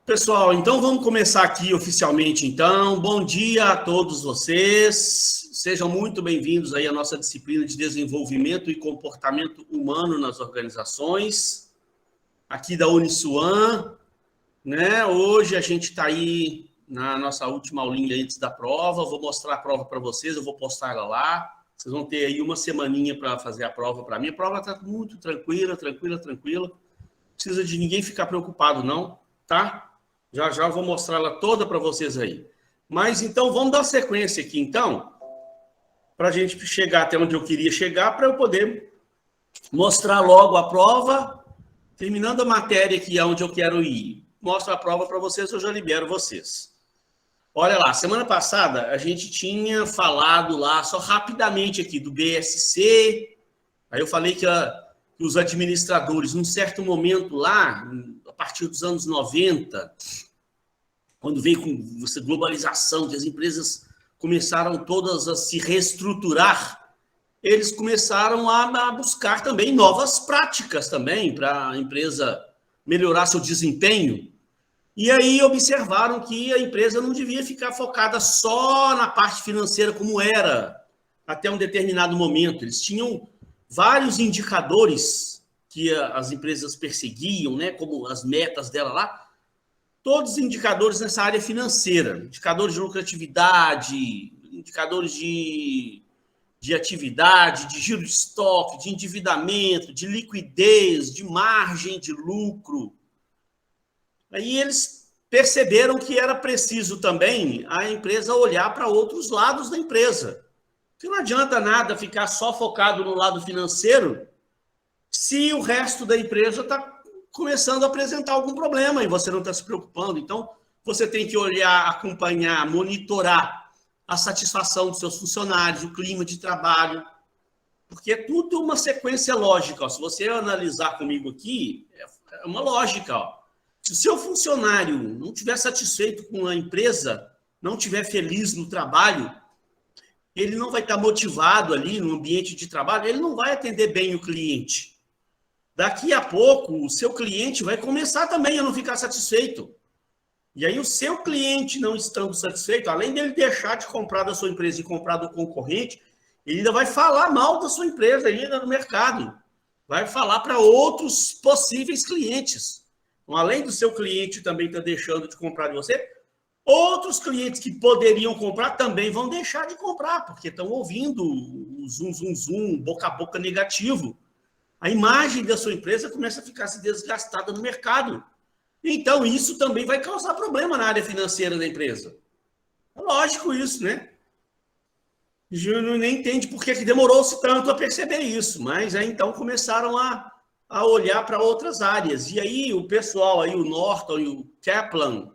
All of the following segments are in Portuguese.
Pessoal, então vamos começar aqui oficialmente, então. Bom dia a todos vocês. Sejam muito bem-vindos aí à nossa disciplina de desenvolvimento e comportamento humano nas organizações, aqui da Uniswan, né? Hoje a gente está aí na nossa última aulinha antes da prova. Vou mostrar a prova para vocês, eu vou postar ela lá. Vocês vão ter aí uma semaninha para fazer a prova para mim. A prova está muito tranquila. Não precisa de ninguém ficar preocupado, não, tá? Já eu vou mostrar ela toda para vocês aí. Mas então vamos dar sequência aqui, então, para a gente chegar até onde eu queria chegar, para eu poder mostrar logo a prova. Terminando a matéria aqui onde eu quero ir, mostro a prova para vocês, eu já libero vocês. Olha lá, semana passada a gente tinha falado lá, só rapidamente aqui, do BSC. Aí eu falei que os administradores, num certo momento lá, a partir dos anos 90, quando veio com essa globalização, que as empresas começaram todas a se reestruturar, eles começaram a buscar também novas práticas também para a empresa melhorar seu desempenho. E aí observaram que a empresa não devia ficar focada só na parte financeira como era até um determinado momento. Eles tinham vários indicadores que as empresas perseguiam, né, como as metas dela lá, todos os indicadores nessa área financeira, indicadores de lucratividade, indicadores de atividade, de giro de estoque, de endividamento, de liquidez, de margem de lucro. Aí eles perceberam que era preciso também a empresa olhar para outros lados da empresa. Porque não adianta nada ficar só focado no lado financeiro se o resto da empresa está começando a apresentar algum problema e você não está se preocupando. Então, você tem que olhar, acompanhar, monitorar a satisfação dos seus funcionários, o clima de trabalho, porque é tudo uma sequência lógica. Ó. Se você analisar comigo aqui, é uma lógica. Ó. Se o seu funcionário não estiver satisfeito com a empresa, não estiver feliz no trabalho, ele não vai estar motivado ali no ambiente de trabalho, ele não vai atender bem o cliente. Daqui a pouco, o seu cliente vai começar também a não ficar satisfeito. E aí, o seu cliente não estando satisfeito, além dele deixar de comprar da sua empresa e comprar do concorrente, ele ainda vai falar mal da sua empresa ainda no mercado. Vai falar para outros possíveis clientes. Então, além do seu cliente também estar deixando de comprar de você, outros clientes que poderiam comprar também vão deixar de comprar, porque estão ouvindo o zum, boca a boca negativo. A imagem da sua empresa começa a ficar se desgastada no mercado. Então, isso também vai causar problema na área financeira da empresa. É lógico isso, né? O Júnior nem entende por que demorou-se tanto a perceber isso, mas aí então começaram a olhar para outras áreas. E aí o pessoal, aí, o Norton e o Kaplan,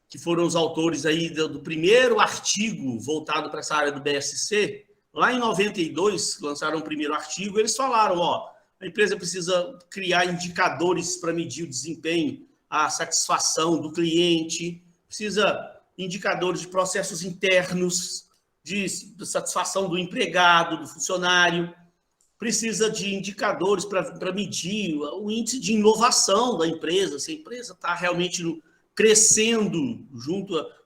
que foram os autores aí do primeiro artigo voltado para essa área do BSC, lá em 92, lançaram o primeiro artigo, eles falaram, ó, a empresa precisa criar indicadores para medir o desempenho, a satisfação do cliente, precisa indicadores de processos internos, de satisfação do empregado, do funcionário, precisa de indicadores para medir o índice de inovação da empresa, se a empresa está realmente crescendo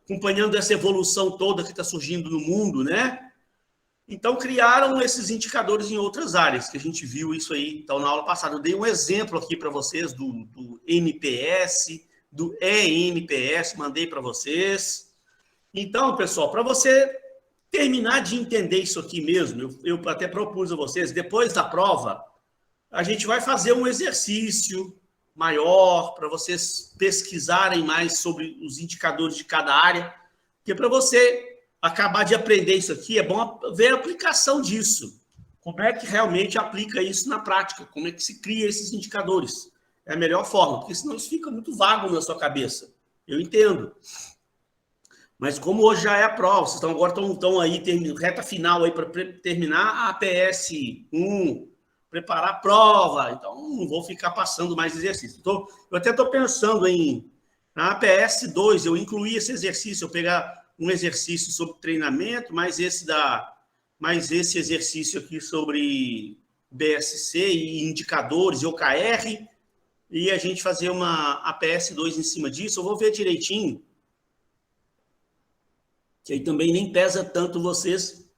acompanhando essa evolução toda que está surgindo no mundo, né? Então, criaram esses indicadores em outras áreas, que a gente viu isso aí então, na aula passada. Eu dei um exemplo aqui para vocês do NPS, do ENPS, mandei para vocês. Então, pessoal, para você terminar de entender isso aqui mesmo, eu até propus a vocês, depois da prova, a gente vai fazer um exercício maior para vocês pesquisarem mais sobre os indicadores de cada área, porque para você acabar de aprender isso aqui, é bom ver a aplicação disso. Como é que realmente aplica isso na prática? Como é que se cria esses indicadores? É a melhor forma, porque senão isso fica muito vago na sua cabeça. Eu entendo. Mas como hoje já é a prova, vocês agora estão aí, reta final aí para terminar a APS1, preparar a prova, então não vou ficar passando mais exercício. Eu até estou pensando na APS2, eu incluir esse exercício, eu pegar um exercício sobre treinamento, mais esse exercício aqui sobre BSC e indicadores e OKR, e a gente fazer uma APS-2 em cima disso. Eu vou ver direitinho, que aí também nem pesa tanto vocês,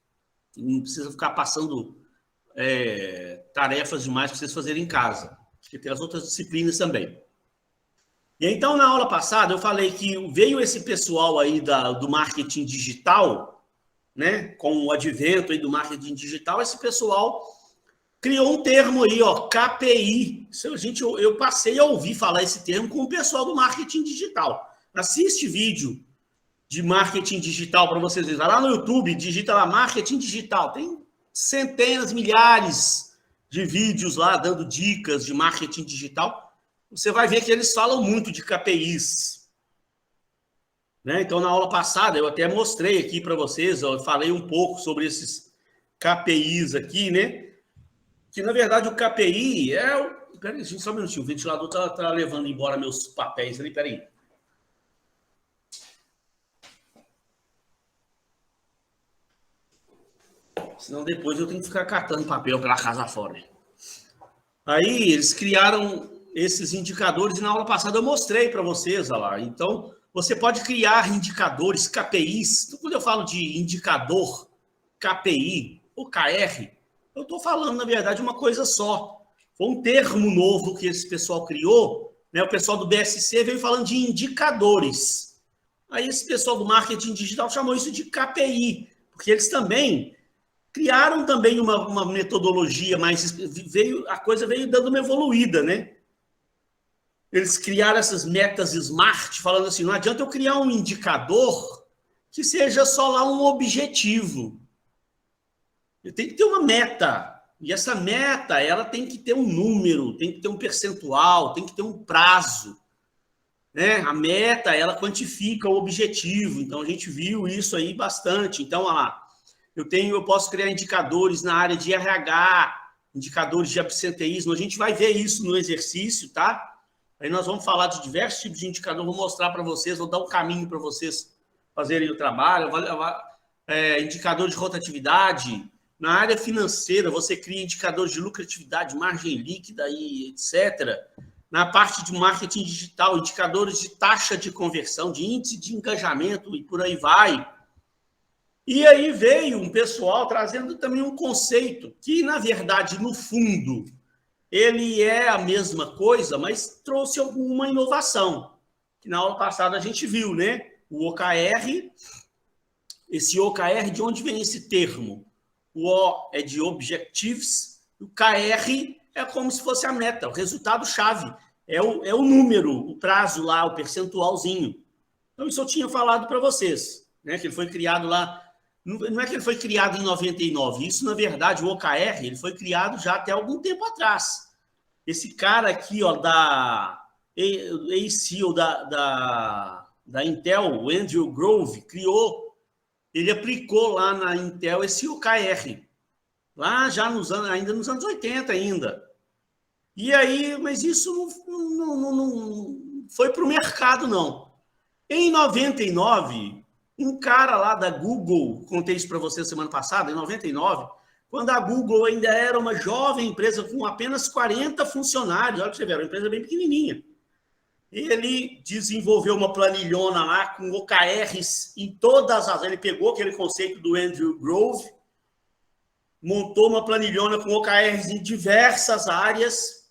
não precisa ficar passando tarefas demais para vocês fazerem em casa, porque tem as outras disciplinas também. E então, na aula passada, eu falei que veio esse pessoal aí do marketing digital, né, com o advento aí do marketing digital, esse pessoal criou um termo aí, ó, KPI. Eu passei a ouvir falar esse termo com o pessoal do marketing digital. Assiste vídeo de marketing digital para vocês verem. Vai lá no YouTube, digita lá marketing digital. Tem centenas, milhares de vídeos lá dando dicas de marketing digital. Você vai ver que eles falam muito de KPIs. Né? Então, na aula passada, eu até mostrei aqui para vocês, eu falei um pouco sobre esses KPIs aqui, né? Que, na verdade, o KPI é o... Peraí, só um minutinho, o ventilador tá levando embora meus papéis ali, peraí. Senão depois eu tenho que ficar catando papel pela casa fora. Aí, eles criaram esses indicadores e na aula passada eu mostrei para vocês, olha lá. Então, você pode criar indicadores, KPIs. Então, quando eu falo de indicador, KPI, ou KR, eu estou falando, na verdade, uma coisa só. Foi um termo novo que esse pessoal criou, né? O pessoal do BSC veio falando de indicadores. Aí esse pessoal do marketing digital chamou isso de KPI, porque eles também criaram também uma metodologia, mas a coisa veio dando uma evoluída, né? Eles criaram essas metas SMART, falando assim, não adianta eu criar um indicador que seja só lá um objetivo. Eu tenho que ter uma meta. E essa meta, ela tem que ter um número, tem que ter um percentual, tem que ter um prazo. Né? A meta, ela quantifica o objetivo. Então, a gente viu isso aí bastante. Então, olha lá, eu posso criar indicadores na área de RH, indicadores de absenteísmo. A gente vai ver isso no exercício, tá? Aí nós vamos falar de diversos tipos de indicador, vou mostrar para vocês, vou dar um caminho para vocês fazerem o trabalho. Indicador de rotatividade. Na área financeira, você cria indicadores de lucratividade, margem líquida e etc. Na parte de marketing digital, indicadores de taxa de conversão, de índice de engajamento e por aí vai. E aí veio um pessoal trazendo também um conceito que, na verdade, no fundo, ele é a mesma coisa, mas trouxe alguma inovação. Que na aula passada a gente viu, né? O OKR, esse OKR, de onde vem esse termo? O O é de Objectives, o KR é como se fosse a meta, o resultado-chave. É o número, o prazo lá, o percentualzinho. Então, isso eu tinha falado para vocês, né? Que ele foi criado lá. Não é que ele foi criado em 99. Isso, na verdade, o OKR, ele foi criado já até algum tempo atrás. Esse cara aqui, ó, da CEO da Intel, o Andrew Grove, criou, ele aplicou lá na Intel esse OKR. Lá já ainda nos anos 80 ainda. E aí, mas isso não foi para o mercado, não. Em 99, um cara lá da Google, contei isso para você semana passada, em 99, quando a Google ainda era uma jovem empresa com apenas 40 funcionários, olha que você vê, era uma empresa bem pequenininha. Ele desenvolveu uma planilhona lá com OKRs em todas as... Ele pegou aquele conceito do Andrew Grove, montou uma planilhona com OKRs em diversas áreas,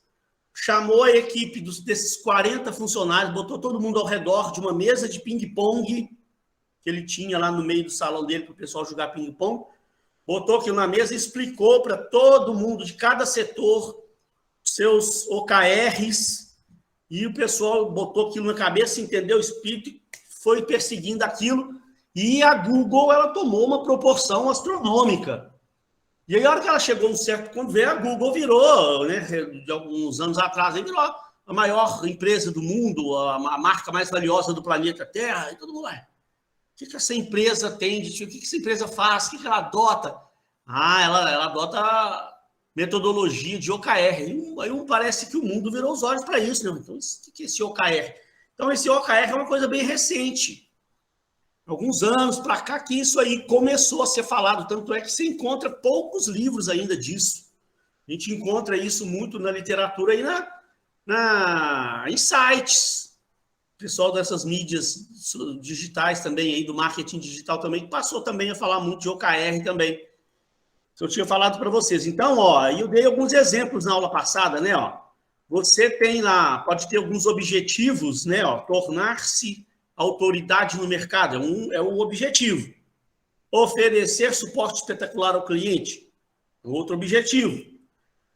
chamou a equipe desses 40 funcionários, botou todo mundo ao redor de uma mesa de ping-pong que ele tinha lá no meio do salão dele para o pessoal jogar ping-pong, botou aquilo na mesa e explicou para todo mundo de cada setor seus OKRs, e o pessoal botou aquilo na cabeça, entendeu o espírito, foi perseguindo aquilo, e a Google ela tomou uma proporção astronômica. E aí, a hora que ela chegou um certo ponto, a Google virou, né, de alguns anos atrás, virou a maior empresa do mundo, a marca mais valiosa do planeta Terra, e todo mundo vai. O que essa empresa tem? O que essa empresa faz? O que ela adota? Ela adota metodologia de OKR. Aí parece que o mundo virou os olhos para isso, né? Então, o que é esse OKR? Então, esse OKR é uma coisa bem recente. Alguns anos para cá que isso aí começou a ser falado, tanto é que se encontra poucos livros ainda disso. A gente encontra isso muito na literatura aí em sites, pessoal dessas mídias digitais também, aí do marketing digital também, passou também a falar muito de OKR também. Que eu tinha falado para vocês. Então, ó, eu dei alguns exemplos na aula passada, né? Ó, você tem lá, pode ter alguns objetivos, né? Ó, tornar-se autoridade no mercado, é um objetivo. Oferecer suporte espetacular ao cliente, outro objetivo.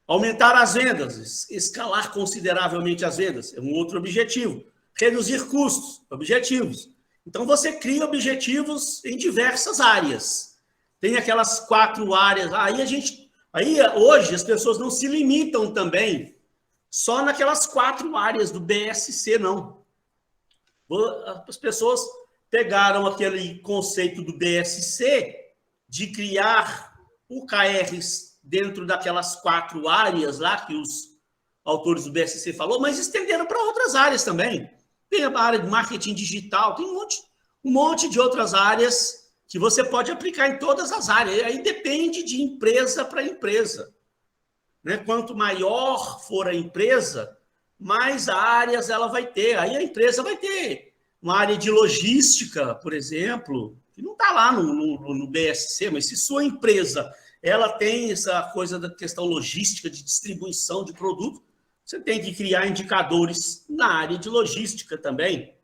Aumentar as vendas, escalar consideravelmente as vendas, é um outro objetivo. Reduzir custos, objetivos. Então, você cria objetivos em diversas áreas. Tem aquelas 4 áreas. Aí hoje as pessoas não se limitam também só naquelas 4 áreas do BSC, não. As pessoas pegaram aquele conceito do BSC de criar OKRs dentro daquelas 4 áreas lá que os autores do BSC falou, mas estenderam para outras áreas também. Tem a área de marketing digital, tem um monte de outras áreas que você pode aplicar em todas as áreas. Aí depende de empresa para empresa. Né? Quanto maior for a empresa, mais áreas ela vai ter. Aí a empresa vai ter uma área de logística, por exemplo, que não está lá no BSC, mas se sua empresa ela tem essa coisa da questão logística, de distribuição de produto, você tem que criar indicadores na área de logística também.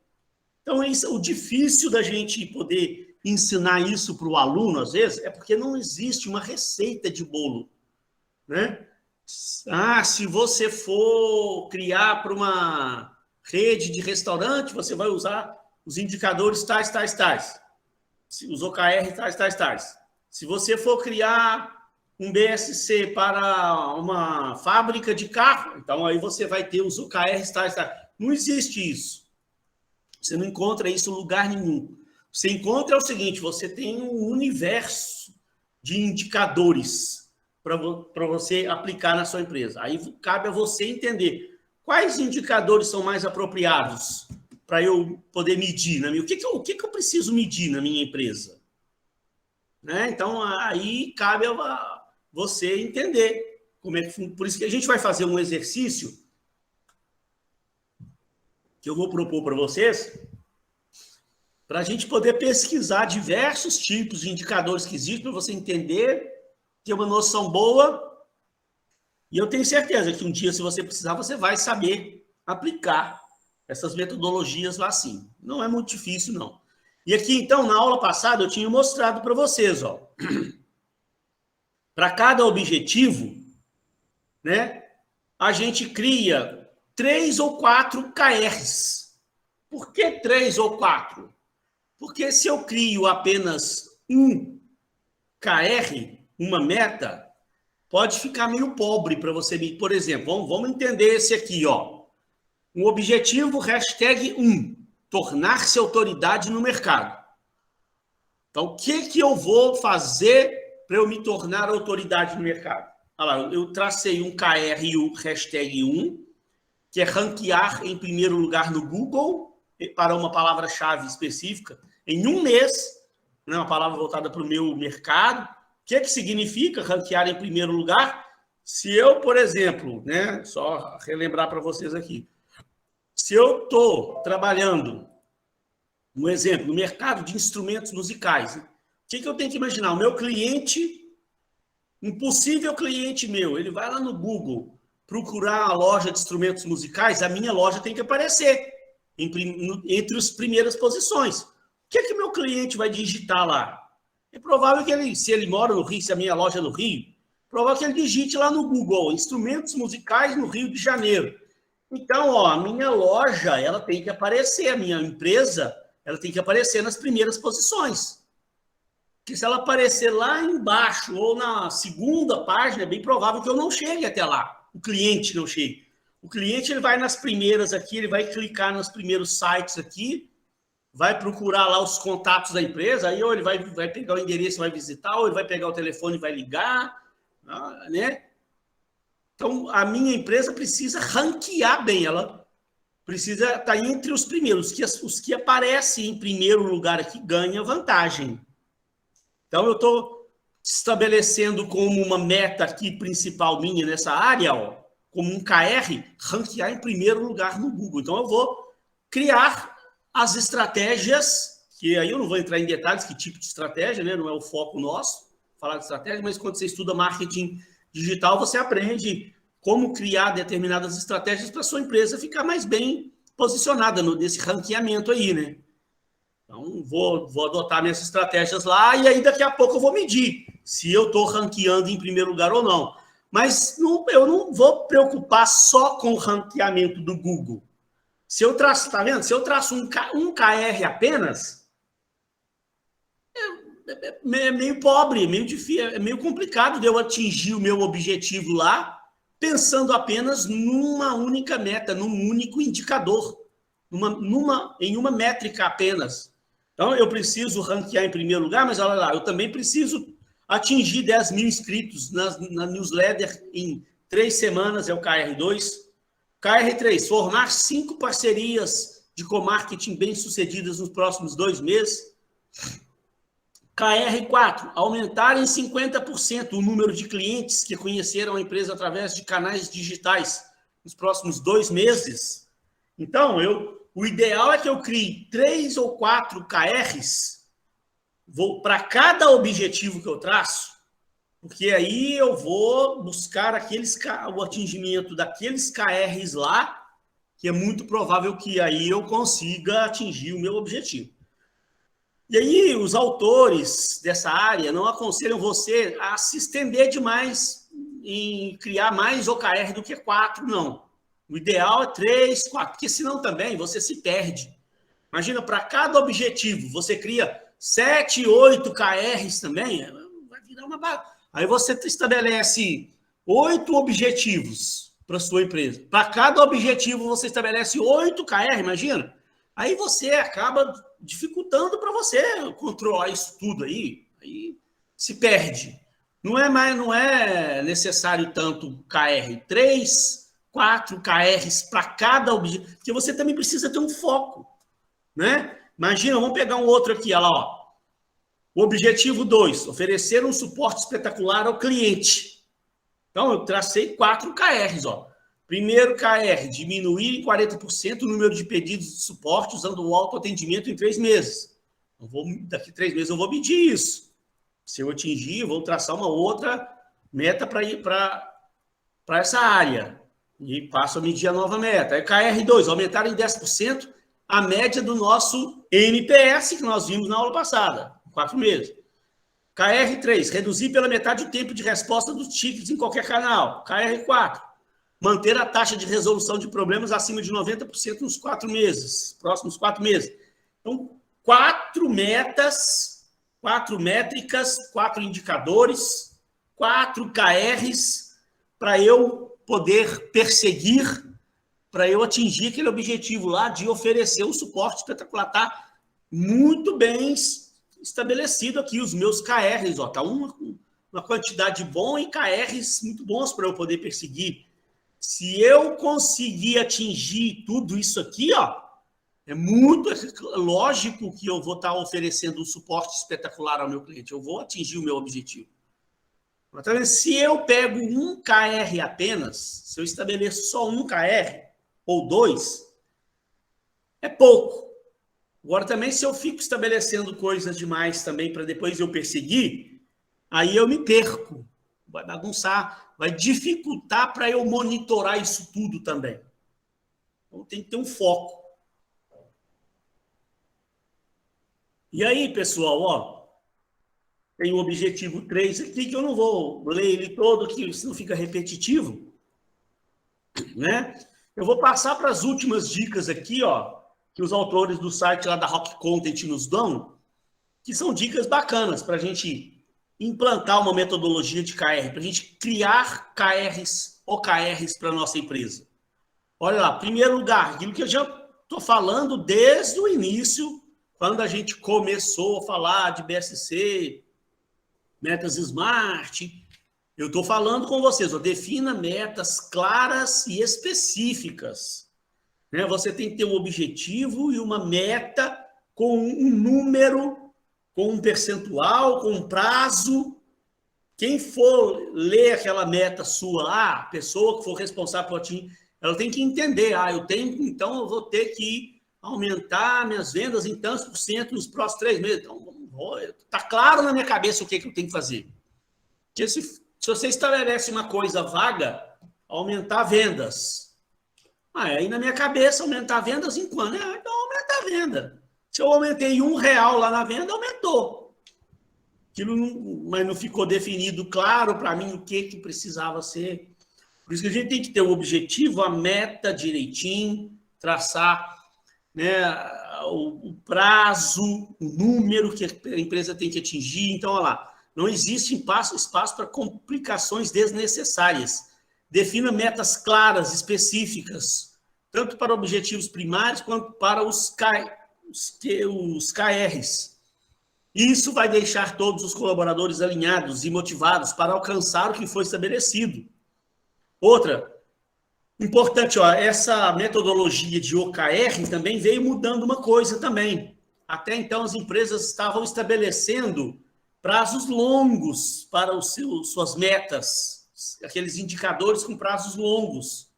Então, o difícil da gente poder ensinar isso para o aluno, às vezes, é porque não existe uma receita de bolo. Né? Se você for criar para uma rede de restaurante, você vai usar os indicadores tais. Os OKR tais. Se você for criar um BSC para uma fábrica de carro, então aí você vai ter os OKRs tais. Não existe isso. Você não encontra isso em lugar nenhum. Você encontra o seguinte, você tem um universo de indicadores para você aplicar na sua empresa. Aí cabe a você entender quais indicadores são mais apropriados para eu poder medir. O que eu preciso medir na minha empresa? Né? Então, aí cabe a você entender como é que. Por isso que a gente vai fazer um exercício que eu vou propor para vocês, para a gente poder pesquisar diversos tipos de indicadores que existem, para você entender, ter uma noção boa. E eu tenho certeza que um dia, se você precisar, você vai saber aplicar essas metodologias lá sim. Não é muito difícil, não. E aqui, então, na aula passada, eu tinha mostrado para vocês, ó, para cada objetivo, né, a gente cria 3 ou 4 KRs. Por que 3 ou 4? Porque se eu crio apenas um KR, uma meta, pode ficar meio pobre para você. Por exemplo, vamos entender esse aqui, ó. Um objetivo, #1, tornar-se autoridade no mercado. Então, o que eu vou fazer para eu me tornar autoridade no mercado? Olha lá, eu tracei um KR e o #1, que é ranquear em primeiro lugar no Google para uma palavra-chave específica em um mês, né, uma palavra voltada para o meu mercado. O que significa ranquear em primeiro lugar? Se eu, por exemplo, né, só relembrar para vocês aqui, se eu estou trabalhando, um exemplo, no mercado de instrumentos musicais, né, o que eu tenho que imaginar? O meu cliente, um possível cliente meu, ele vai lá no Google procurar a loja de instrumentos musicais, a minha loja tem que aparecer entre as primeiras posições. O que meu cliente vai digitar lá? É provável que ele, se ele mora no Rio, se a minha loja é no Rio, é provável que ele digite lá no Google, instrumentos musicais no Rio de Janeiro. Então, ó, a minha loja, ela tem que aparecer, a minha empresa, ela tem que aparecer nas primeiras posições. Porque se ela aparecer lá embaixo ou na segunda página, é bem provável que eu não chegue até lá, o cliente não chegue. O cliente ele vai nas primeiras aqui, ele vai clicar nos primeiros sites aqui, vai procurar lá os contatos da empresa, aí ou ele vai pegar o endereço e vai visitar, ou ele vai pegar o telefone e vai ligar, né? Então, a minha empresa precisa ranquear bem, ela precisa estar entre os primeiros. Os que aparecem em primeiro lugar aqui ganham vantagem. Então, eu estou estabelecendo como uma meta aqui principal minha nessa área, ó, como um KR, ranquear em primeiro lugar no Google. Então, eu vou criar as estratégias, que aí eu não vou entrar em detalhes que tipo de estratégia, né? Não é o foco nosso, falar de estratégia, mas quando você estuda marketing digital, você aprende como criar determinadas estratégias para a sua empresa ficar mais bem posicionada nesse ranqueamento aí, né? Então, vou adotar minhas estratégias lá e aí daqui a pouco eu vou medir se eu estou ranqueando em primeiro lugar ou não. Mas eu não vou preocupar só com o ranqueamento do Google. Se eu traço, tá vendo? Se eu traço um KR apenas, é meio pobre, meio difícil, é meio complicado de eu atingir o meu objetivo lá, pensando apenas numa única meta, num único indicador, em uma métrica apenas. Então, eu preciso ranquear em primeiro lugar, mas olha lá, eu também preciso atingir 10 mil inscritos na newsletter em 3 semanas, é o KR2. KR3, formar 5 parcerias de co-marketing bem-sucedidas nos próximos 2 meses. KR4, aumentar em 50% o número de clientes que conheceram a empresa através de canais digitais nos próximos 2 meses. Então, o ideal é que eu crie 3 ou 4 KRs para cada objetivo que eu traço, porque aí eu vou buscar o atingimento daqueles KRs lá, que é muito provável que aí eu consiga atingir o meu objetivo. E aí os autores dessa área não aconselham você a se estender demais em criar mais OKR do que 4, não. O ideal é 3, 4, porque senão também você se perde. Imagina, para cada objetivo, você cria 7, 8 KRs também, vai virar uma bagunça. Aí você estabelece 8 objetivos para a sua empresa. Para cada objetivo, você estabelece 8 KR, imagina. Aí você acaba dificultando para você controlar isso tudo aí se perde. Não é necessário tanto KR, 3, 4 KRs para cada objetivo, porque você também precisa ter um foco, né? Imagina, vamos pegar um outro aqui, olha lá, ó. O objetivo 2, oferecer um suporte espetacular ao cliente. Então, eu tracei 4 KRs, ó. Primeiro KR, diminuir em 40% o número de pedidos de suporte usando o autoatendimento em 3 meses. Daqui a 3 meses eu vou medir isso. Se eu atingir, eu vou traçar uma outra meta para ir para essa área. E passo a medir a nova meta. Aí KR2, aumentar em 10% a média do nosso NPS, que nós vimos na aula passada, 4 meses. KR3, reduzir pela metade o tempo de resposta dos tickets em qualquer canal. KR4, manter a taxa de resolução de problemas acima de 90% nos 4 meses, próximos 4 meses. Então, 4 metas, 4 métricas, 4 indicadores, 4 KRs para eu poder perseguir, para eu atingir aquele objetivo lá de oferecer um suporte espetacular. Está muito bem estabelecido aqui os meus KRs. Está uma quantidade boa e KRs muito bons para eu poder perseguir. Se eu conseguir atingir tudo isso aqui, ó, é muito lógico que eu vou estar oferecendo um suporte espetacular ao meu cliente. Eu vou atingir o meu objetivo. Mas, se eu pego um KR apenas, se eu estabeleço só um KR ou 2, é pouco. Agora, também, se eu fico estabelecendo coisas demais também para depois eu perseguir, aí eu me perco. Vai bagunçar, vai dificultar para eu monitorar isso tudo também. Então, tem que ter um foco. E aí, pessoal, ó, tem o objetivo 3 aqui, que eu não vou ler ele todo, que senão fica repetitivo, né? Eu vou passar para as últimas dicas aqui, ó, que os autores do site lá da Rock Content nos dão, que são dicas bacanas para a gente implantar uma metodologia de KR, para a gente criar KRs, OKRs para a nossa empresa. Olha lá, primeiro lugar, aquilo que eu já estou falando desde o início, quando a gente começou a falar de BSC, metas SMART, eu estou falando com vocês, ó, defina metas claras e específicas. Né? Você tem que ter um objetivo e uma meta com um número, com um percentual, com um prazo, quem for ler aquela meta sua lá, a pessoa que for responsável por ti, ela tem que entender, então eu vou ter que aumentar minhas vendas em tantos por cento nos próximos 3 meses. Então, está claro na minha cabeça o que eu tenho que fazer. Porque se você estabelece uma coisa vaga, aumentar vendas. Aí na minha cabeça, aumentar vendas em quando? Então aumenta a venda. Se eu aumentei R$1 lá na venda, aumentou. Mas não ficou definido claro para mim o que precisava ser. Por isso que a gente tem que ter o objetivo, a meta direitinho, traçar, né, o prazo, o número que a empresa tem que atingir. Então, olha lá, não existe espaço para complicações desnecessárias. Defina metas claras, específicas, tanto para objetivos primários quanto para os KRs. Isso vai deixar todos os colaboradores alinhados e motivados para alcançar o que foi estabelecido. Outra, importante, essa metodologia de OKR também veio mudando uma coisa também. Até então, as empresas estavam estabelecendo prazos longos para suas metas, aqueles indicadores com prazos longos,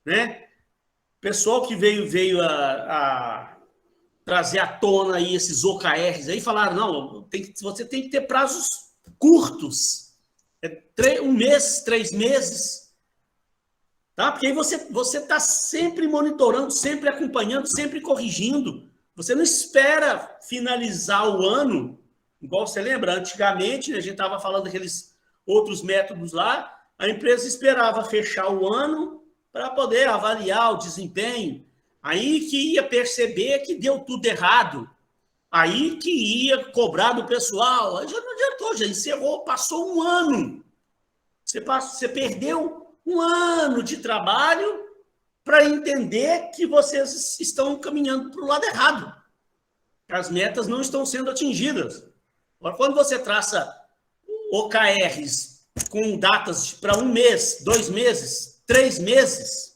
né? Pessoal que veio a trazer à tona aí esses OKRs aí, falaram, não, você tem que ter prazos curtos, 1 mês, 3 meses, tá? Porque aí você está sempre monitorando, sempre acompanhando, sempre corrigindo. Você não espera finalizar o ano, igual você lembra, antigamente, né, a gente estava falando daqueles outros métodos lá, a empresa esperava fechar o ano para poder avaliar o desempenho. Aí que ia perceber que deu tudo errado. Aí que ia cobrar do pessoal. Aí já não adiantou, já encerrou, passou um ano. Você perdeu um ano de trabalho para entender que vocês estão caminhando para o lado errado. As metas não estão sendo atingidas. Agora, quando você traça OKRs com datas para 1 mês, 2 meses, 3 meses,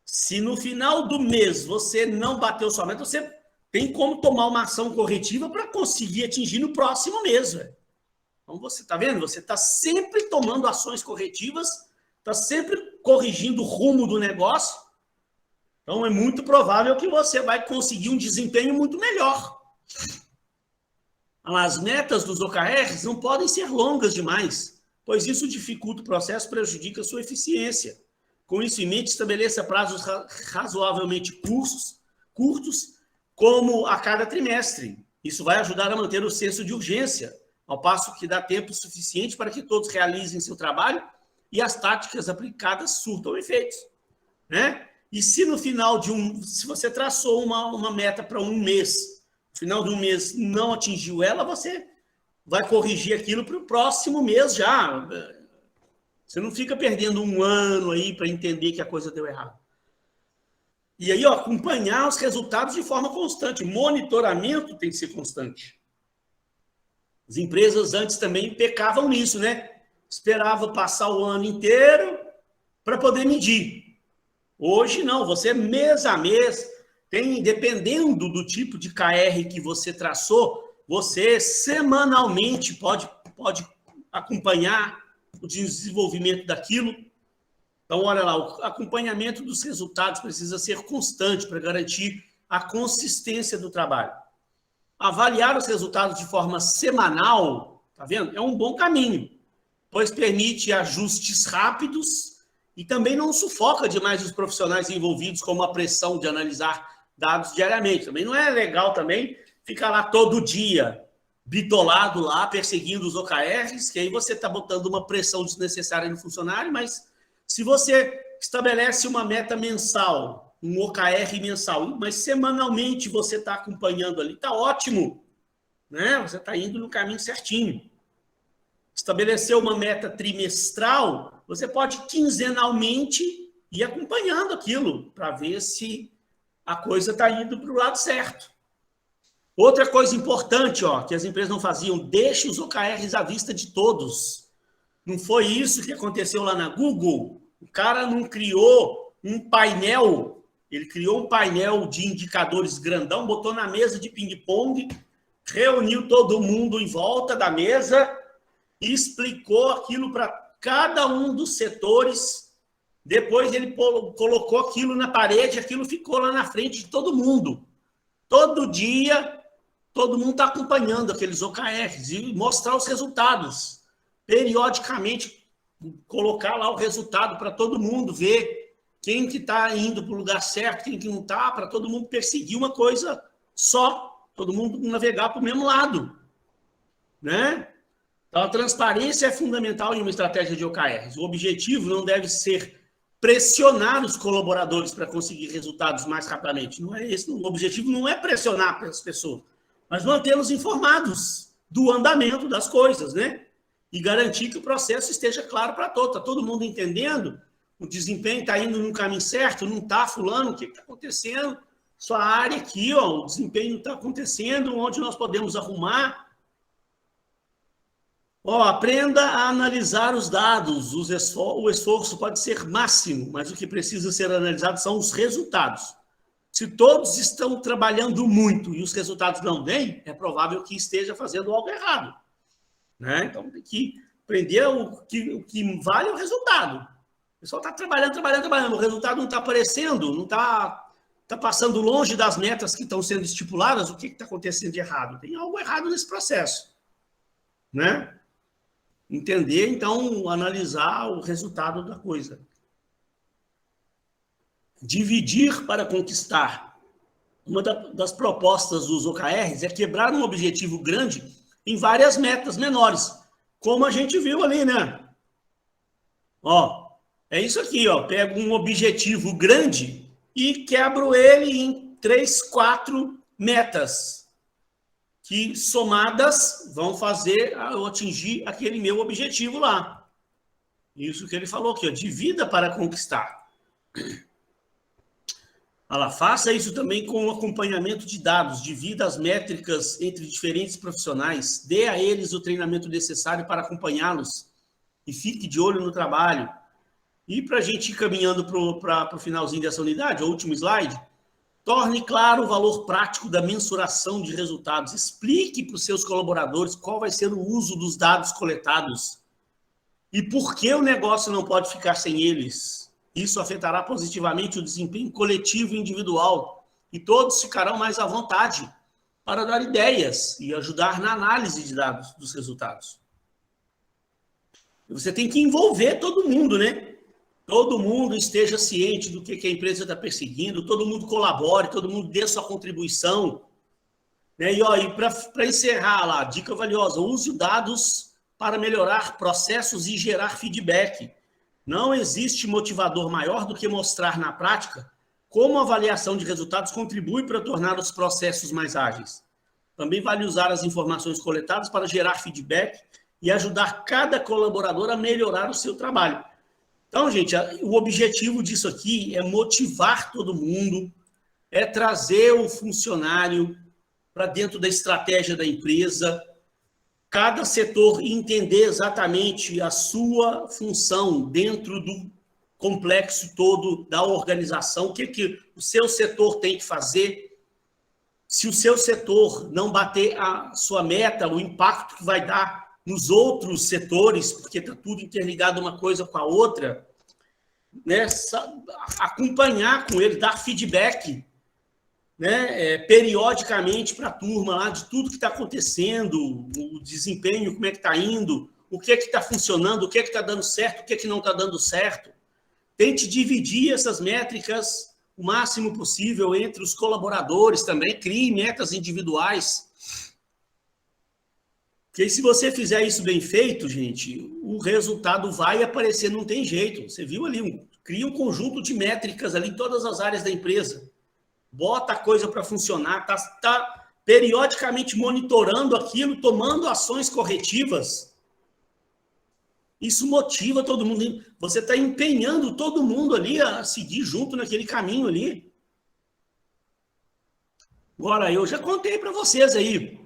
se no final do mês você não bateu sua meta, você tem como tomar uma ação corretiva para conseguir atingir no próximo mês. Véio. Então, você está vendo? Você está sempre tomando ações corretivas, está sempre corrigindo o rumo do negócio. Então, é muito provável que você vai conseguir um desempenho muito melhor. As metas dos OKRs não podem ser longas demais, pois isso dificulta o processo e prejudica a sua eficiência. Com isso em mente, estabeleça prazos razoavelmente curtos, como a cada trimestre. Isso vai ajudar a manter o senso de urgência, ao passo que dá tempo suficiente para que todos realizem seu trabalho e as táticas aplicadas surtam efeitos, né? E se no final se você traçou uma meta para 1 mês, no final de 1 mês não atingiu ela, você vai corrigir aquilo para o próximo mês já. Você não fica perdendo um ano aí para entender que a coisa deu errado. E aí, acompanhar os resultados de forma constante. Monitoramento tem que ser constante. As empresas antes também pecavam nisso, né? Esperava passar o ano inteiro para poder medir. Hoje não, você mês a mês tem, dependendo do tipo de KR que você traçou, você semanalmente pode acompanhar o desenvolvimento daquilo. Então, olha lá, o acompanhamento dos resultados precisa ser constante para garantir a consistência do trabalho. Avaliar os resultados de forma semanal, tá vendo? É um bom caminho, pois permite ajustes rápidos e também não sufoca demais os profissionais envolvidos com a pressão de analisar dados diariamente. Também não é legal também ficar lá todo dia bitolado lá, perseguindo os OKRs, que aí você está botando uma pressão desnecessária no funcionário, mas se você estabelece uma meta mensal, um OKR mensal, mas semanalmente você está acompanhando ali, está ótimo, né? Você está indo no caminho certinho. Estabeleceu uma meta trimestral, você pode quinzenalmente ir acompanhando aquilo, para ver se a coisa está indo para o lado certo. Outra coisa importante, que as empresas não faziam, deixe os OKRs à vista de todos. Não foi isso que aconteceu lá na Google? O cara não criou um painel, ele criou um painel de indicadores grandão, botou na mesa de ping-pong, reuniu todo mundo em volta da mesa e explicou aquilo para cada um dos setores. Depois ele colocou aquilo na parede, aquilo ficou lá na frente de todo mundo. Todo dia, todo mundo está acompanhando aqueles OKRs e mostrar os resultados. Periodicamente, colocar lá o resultado para todo mundo ver quem que está indo para o lugar certo, quem que não está, para todo mundo perseguir uma coisa só, todo mundo navegar para o mesmo lado, né? Então, a transparência é fundamental em uma estratégia de OKRs. O objetivo não deve ser pressionar os colaboradores para conseguir resultados mais rapidamente. Não é esse. O objetivo não é pressionar as pessoas, mas mantê-los informados do andamento das coisas, né? E garantir que o processo esteja claro para todos. Está todo mundo entendendo? O desempenho está indo no caminho certo? Não está, fulano? O que está acontecendo? Sua área aqui, ó, o desempenho está acontecendo, onde nós podemos arrumar. Ó, aprenda a analisar os dados. O esforço pode ser máximo, mas o que precisa ser analisado são os resultados. Se todos estão trabalhando muito e os resultados não vêm, é provável que esteja fazendo algo errado, né? Então, tem que aprender o que vale o resultado. O pessoal está trabalhando, o resultado não está aparecendo, não está passando longe das metas que estão sendo estipuladas. O que está acontecendo de errado? Tem algo errado nesse processo, né? Entender, então, analisar o resultado da coisa. Dividir para conquistar. Uma das propostas dos OKRs é quebrar um objetivo grande em várias metas menores, como a gente viu ali, né? Ó, é isso aqui, ó. Pego um objetivo grande e quebro ele em 3, 4 metas, que somadas vão fazer eu atingir aquele meu objetivo lá. Isso que ele falou aqui, ó, divida para conquistar. Olha lá, faça isso também com o acompanhamento de dados, divida as métricas entre diferentes profissionais, dê a eles o treinamento necessário para acompanhá-los e fique de olho no trabalho. E para a gente ir caminhando para o finalzinho dessa unidade, o último slide, torne claro o valor prático da mensuração de resultados. Explique para os seus colaboradores qual vai ser o uso dos dados coletados e por que o negócio não pode ficar sem eles. Isso afetará positivamente o desempenho coletivo e individual e todos ficarão mais à vontade para dar ideias e ajudar na análise de dados dos resultados. Você tem que envolver todo mundo, né? Todo mundo esteja ciente do que a empresa está perseguindo, todo mundo colabore, todo mundo dê sua contribuição. Né? E para encerrar lá, dica valiosa, use dados para melhorar processos e gerar feedback. Não existe motivador maior do que mostrar na prática como a avaliação de resultados contribui para tornar os processos mais ágeis. Também vale usar as informações coletadas para gerar feedback e ajudar cada colaborador a melhorar o seu trabalho. Então, gente, o objetivo disso aqui é motivar todo mundo, é trazer o funcionário para dentro da estratégia da empresa, cada setor entender exatamente a sua função dentro do complexo todo da organização, o que o seu setor tem que fazer. Se o seu setor não bater a sua meta, o impacto que vai dar nos outros setores, porque está tudo interligado uma coisa com a outra, né? Acompanhar com ele, dar feedback, né? Periodicamente para a turma lá de tudo que está acontecendo, o desempenho, como é que está indo, o que está funcionando, o que está dando certo, o que não está dando certo. Tente dividir essas métricas o máximo possível entre os colaboradores também, crie metas individuais. Porque se você fizer isso bem feito, gente, o resultado vai aparecer, não tem jeito. Você viu ali, cria um conjunto de métricas ali em todas as áreas da empresa. Bota a coisa para funcionar, tá periodicamente monitorando aquilo, tomando ações corretivas. Isso motiva todo mundo. Você está empenhando todo mundo ali a seguir junto naquele caminho ali. Agora, eu já contei para vocês aí,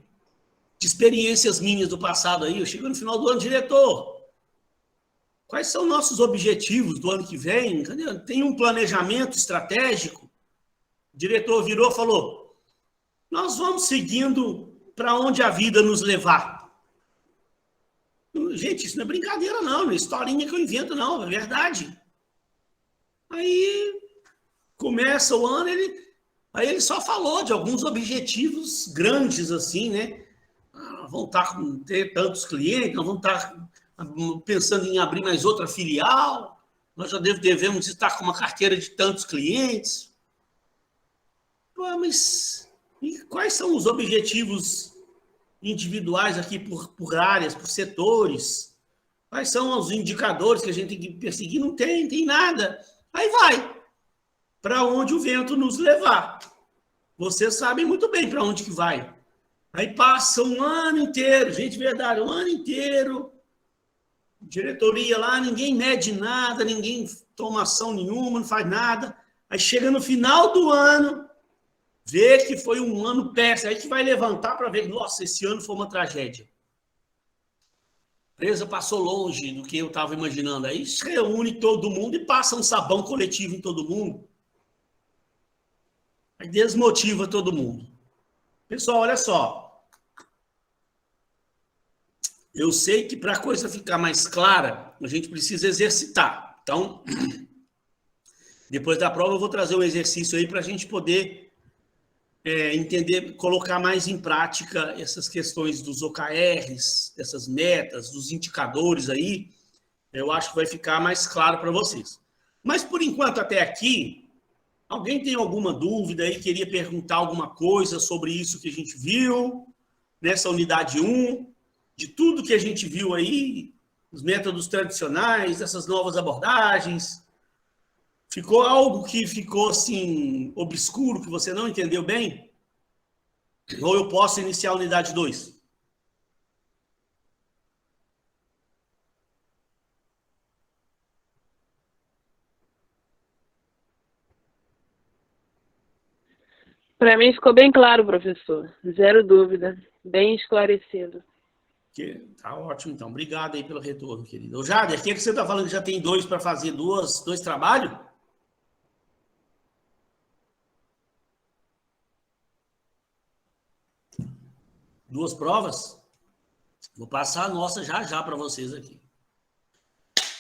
de experiências minhas do passado aí, eu chego no final do ano, diretor, quais são nossos objetivos do ano que vem? Entendeu? Tem um planejamento estratégico? O diretor virou e falou, nós vamos seguindo para onde a vida nos levar. Gente, isso não é brincadeira, não é historinha que eu invento, não, é verdade. Aí começa o ano, aí ele só falou de alguns objetivos grandes, assim, né? Vão ter tantos clientes, nós vamos estar pensando em abrir mais outra filial, nós já devemos estar com uma carteira de tantos clientes. Pô, mas e quais são os objetivos individuais aqui por áreas, por setores? Quais são os indicadores que a gente tem que perseguir? Não tem nada. Aí vai para onde o vento nos levar. Vocês sabem muito bem para onde que vai. Aí passa um ano inteiro, gente, verdade, um ano inteiro, diretoria lá, ninguém mede nada, ninguém toma ação nenhuma, não faz nada. Aí chega no final do ano, vê que foi um ano péssimo, aí que vai levantar para ver, nossa, esse ano foi uma tragédia. A empresa passou longe do que eu estava imaginando. Aí se reúne todo mundo e passa um sabão coletivo em todo mundo. Aí desmotiva todo mundo. Pessoal, olha só. Eu sei que para a coisa ficar mais clara, a gente precisa exercitar. Então, depois da prova, eu vou trazer um exercício aí para a gente poder entender, colocar mais em prática essas questões dos OKRs, dessas metas, dos indicadores aí. Eu acho que vai ficar mais claro para vocês. Mas, por enquanto, até aqui, alguém tem alguma dúvida aí, queria perguntar alguma coisa sobre isso que a gente viu nessa unidade 1? De tudo que a gente viu aí, os métodos tradicionais, essas novas abordagens, ficou algo que ficou assim, obscuro, que você não entendeu bem? Ou eu posso iniciar a unidade 2? Para mim ficou bem claro, professor. Zero dúvida. Bem esclarecido. Tá ótimo, então. Obrigado aí pelo retorno, querido. Ô, Jader, o que você está falando que já tem 2 para fazer dois trabalhos? Duas provas? Vou passar a nossa já para vocês aqui.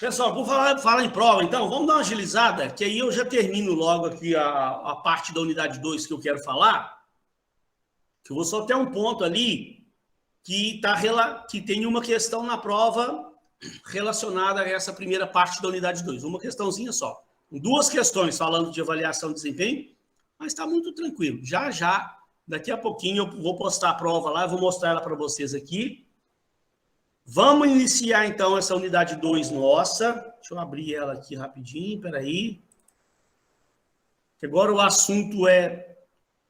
Pessoal, por falar em prova, então, vamos dar uma agilizada, que aí eu já termino logo aqui a parte da unidade 2 que eu quero falar, que eu vou só ter um ponto ali que tem uma questão na prova relacionada a essa primeira parte da unidade 2. Uma questãozinha só. 2 questões falando de avaliação de desempenho, mas está muito tranquilo. Já, daqui a pouquinho eu vou postar a prova lá, eu vou mostrar ela para vocês aqui. Vamos iniciar, então, essa unidade 2 nossa. Deixa eu abrir ela aqui rapidinho, peraí. Agora o assunto é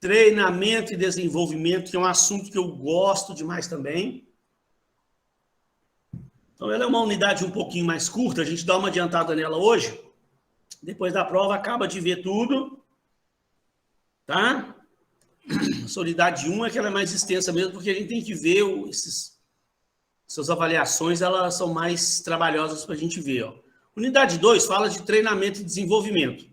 treinamento e desenvolvimento, que é um assunto que eu gosto demais também. Então, ela é uma unidade um pouquinho mais curta, a gente dá uma adiantada nela hoje. Depois da prova, acaba de ver tudo. Tá? Essa unidade 1 é que ela é mais extensa mesmo, porque a gente tem que ver essas avaliações, elas são mais trabalhosas para a gente ver. Ó. Unidade 2 fala de treinamento e desenvolvimento.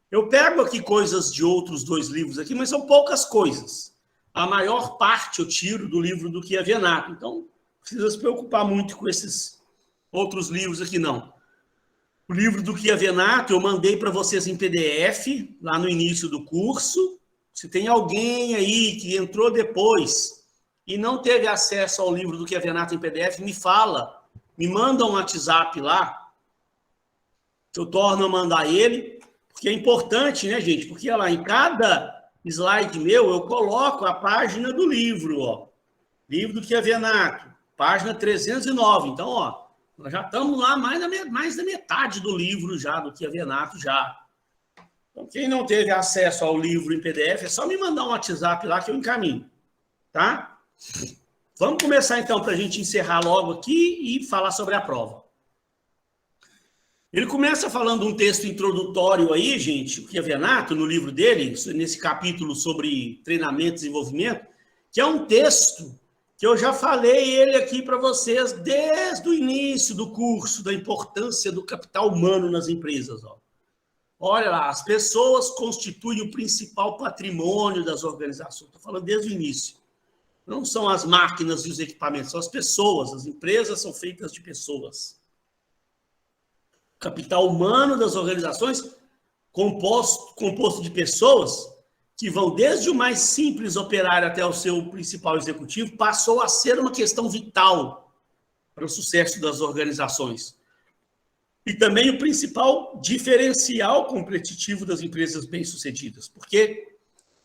Eu pego aqui coisas de outros 2 livros aqui, mas são poucas coisas. A maior parte eu tiro do livro do Chiavenato. Então, não precisa se preocupar muito com esses outros livros aqui, não. O livro do Chiavenato eu mandei para vocês em PDF, lá no início do curso. Se tem alguém aí que entrou depois e não teve acesso ao livro do Chiavenato em PDF, me fala, me manda um WhatsApp lá, que eu torno a mandar ele, porque é importante, né, gente? Porque, olha lá, em cada slide meu, eu coloco a página do livro, ó. Livro do Chiavenato, página 309. Então, ó, nós já estamos lá mais da metade do livro já, do Chiavenato já. Então, quem não teve acesso ao livro em PDF, é só me mandar um WhatsApp lá que eu encaminho, tá? Vamos começar, então, para a gente encerrar logo aqui e falar sobre a prova. Ele começa falando um texto introdutório aí, gente, o Chiavenato, no livro dele, nesse capítulo sobre treinamento e desenvolvimento, que é um texto que eu já falei ele aqui para vocês desde o início do curso, da importância do capital humano nas empresas. Ó. Olha lá, as pessoas constituem o principal patrimônio das organizações. Estou falando desde o início. Não são as máquinas e os equipamentos, são as pessoas. As empresas são feitas de pessoas. O capital humano das organizações, composto de pessoas que vão desde o mais simples operário até o seu principal executivo, passou a ser uma questão vital para o sucesso das organizações. E também o principal diferencial competitivo das empresas bem-sucedidas, porque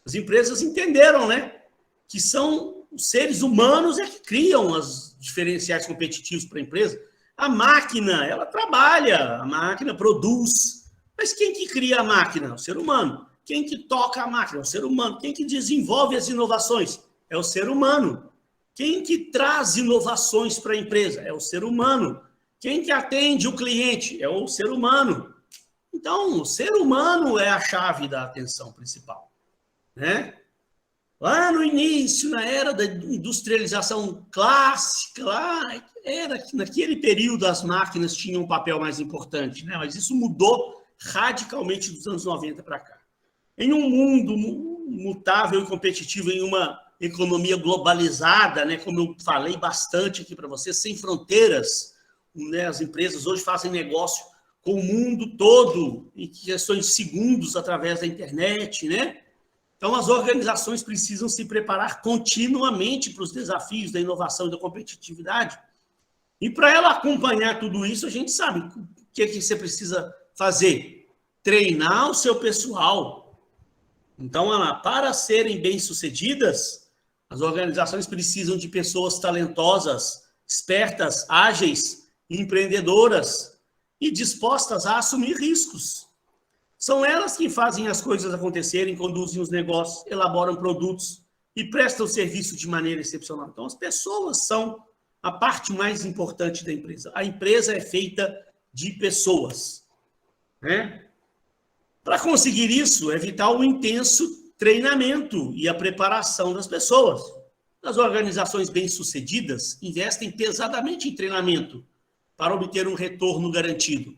as empresas entenderam, né, que são os seres humanos que criam os diferenciais competitivos para a empresa. A máquina, ela trabalha, a máquina produz, mas quem que cria a máquina? O ser humano. Quem que toca a máquina? O ser humano. Quem que desenvolve as inovações? É o ser humano. Quem que traz inovações para a empresa? É o ser humano. Quem que atende o cliente? É o ser humano. Então, o ser humano é a chave da atenção principal, né? Lá no início, na era da industrialização clássica, naquele período as máquinas tinham um papel mais importante, né? Mas isso mudou radicalmente dos anos 90 para cá. Em um mundo mutável e competitivo, em uma economia globalizada, né? Como eu falei bastante aqui para vocês, sem fronteiras, né? As empresas hoje fazem negócio com o mundo todo, em questões de segundos, através da internet, né? Então, as organizações precisam se preparar continuamente para os desafios da inovação e da competitividade. E para ela acompanhar tudo isso, a gente sabe o que você precisa fazer. Treinar o seu pessoal. Então, para serem bem-sucedidas, as organizações precisam de pessoas talentosas, espertas, ágeis, empreendedoras e dispostas a assumir riscos. São elas que fazem as coisas acontecerem, conduzem os negócios, elaboram produtos e prestam serviço de maneira excepcional. Então, as pessoas são a parte mais importante da empresa. A empresa é feita de pessoas, né? Para conseguir isso, é vital o intenso treinamento e a preparação das pessoas. As organizações bem-sucedidas investem pesadamente em treinamento para obter um retorno garantido.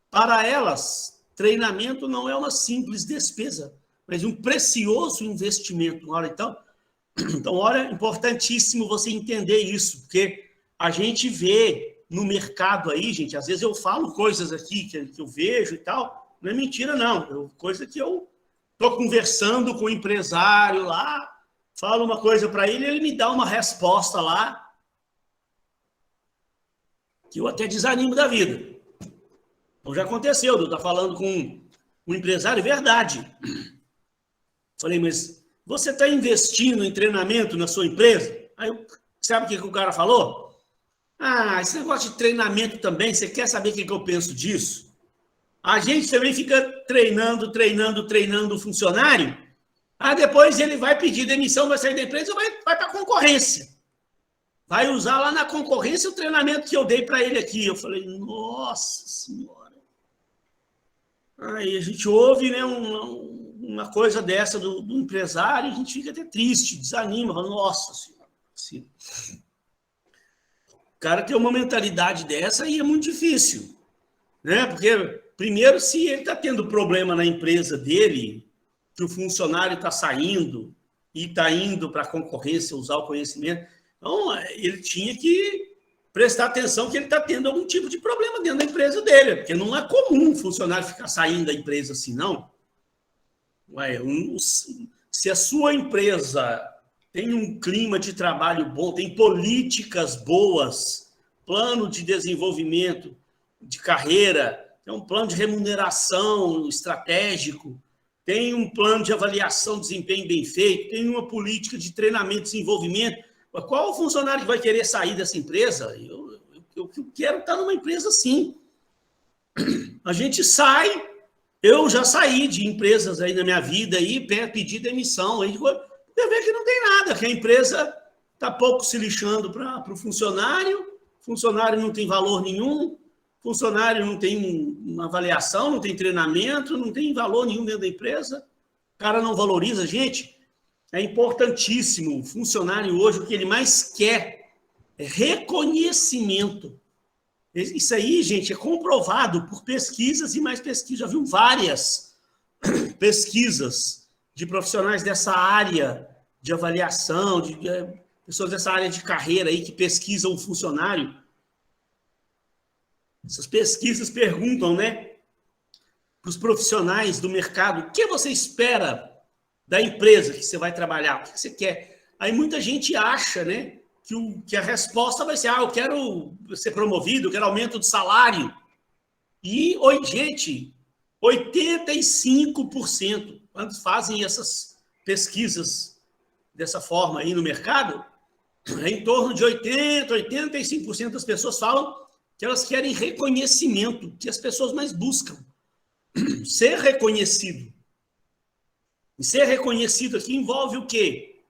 Para elas, treinamento não é uma simples despesa, mas um precioso investimento. Olha, é importantíssimo você entender isso, porque a gente vê no mercado aí, gente, às vezes eu falo coisas aqui que eu vejo e tal, não é mentira, não. Coisa que eu estou conversando com o empresário lá, falo uma coisa para ele, ele me dá uma resposta lá, que eu até desanimo da vida. Então, já aconteceu, eu estar falando com um empresário, verdade. Falei, mas você está investindo em treinamento na sua empresa? Aí, sabe o que o cara falou? Ah, esse negócio de treinamento também, você quer saber o que eu penso disso? A gente também fica treinando o funcionário, aí depois ele vai pedir demissão, vai sair da empresa, vai para a concorrência. Vai usar lá na concorrência o treinamento que eu dei para ele aqui. Eu falei, nossa senhora. Aí a gente ouve, né, uma coisa dessa do empresário, a gente fica até triste, desanima, fala, nossa senhora. Assim, o cara tem uma mentalidade dessa aí é muito difícil, né? Porque, primeiro, se ele está tendo problema na empresa dele, que o funcionário está saindo e está indo para a concorrência usar o conhecimento, então ele tinha que prestar atenção que ele está tendo algum tipo de problema dentro da empresa dele, porque não é comum um funcionário ficar saindo da empresa assim, não. Se a sua empresa tem um clima de trabalho bom, tem políticas boas, plano de desenvolvimento de carreira, tem um plano de remuneração estratégico, tem um plano de avaliação de desempenho bem feito, tem uma política de treinamento e desenvolvimento, qual o funcionário que vai querer sair dessa empresa? Eu quero estar numa empresa assim. A gente sai, eu já saí de empresas aí na minha vida, aí, pedi demissão, aí você vê que não tem nada, que a empresa está pouco se lixando para o funcionário não tem valor nenhum, funcionário não tem uma avaliação, não tem treinamento, não tem valor nenhum dentro da empresa, o cara não valoriza a gente. É importantíssimo. O funcionário hoje, o que ele mais quer é reconhecimento. Isso aí, gente, é comprovado por pesquisas e mais pesquisas. Já viu várias pesquisas de profissionais dessa área de avaliação, pessoas dessa área de carreira aí que pesquisam o funcionário. Essas pesquisas perguntam, né, para os profissionais do mercado, o que você espera da empresa que você vai trabalhar? O que você quer? Aí muita gente acha, né, que a resposta vai ser, eu quero ser promovido, eu quero aumento de salário. E, gente, 85%, quando fazem essas pesquisas dessa forma aí no mercado, em torno de 85% das pessoas falam que elas querem reconhecimento, que as pessoas mais buscam. Ser reconhecido. E ser reconhecido aqui envolve o quê?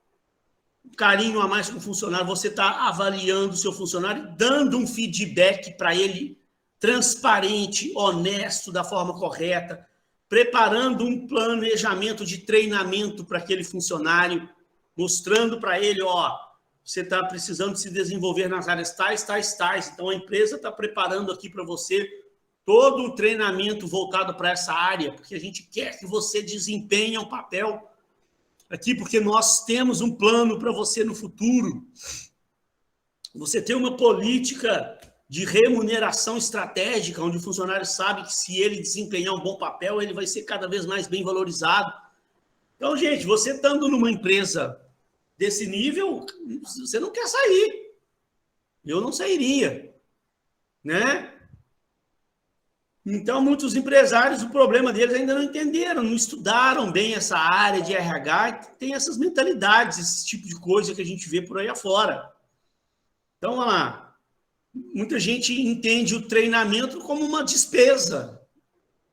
Um carinho a mais com o funcionário. Você está avaliando o seu funcionário, dando um feedback para ele transparente, honesto, da forma correta, preparando um planejamento de treinamento para aquele funcionário, mostrando para ele, você está precisando se desenvolver nas áreas tais. Então, a empresa está preparando aqui para você todo o treinamento voltado para essa área, porque a gente quer que você desempenhe um papel aqui, porque nós temos um plano para você no futuro. Você tem uma política de remuneração estratégica, onde o funcionário sabe que se ele desempenhar um bom papel, ele vai ser cada vez mais bem valorizado. Então, gente, você estando numa empresa desse nível, você não quer sair. Eu não sairia, né? Então, muitos empresários, o problema deles ainda não entenderam, não estudaram bem essa área de RH, tem essas mentalidades, esse tipo de coisa que a gente vê por aí afora. Então, olha lá, muita gente entende o treinamento como uma despesa,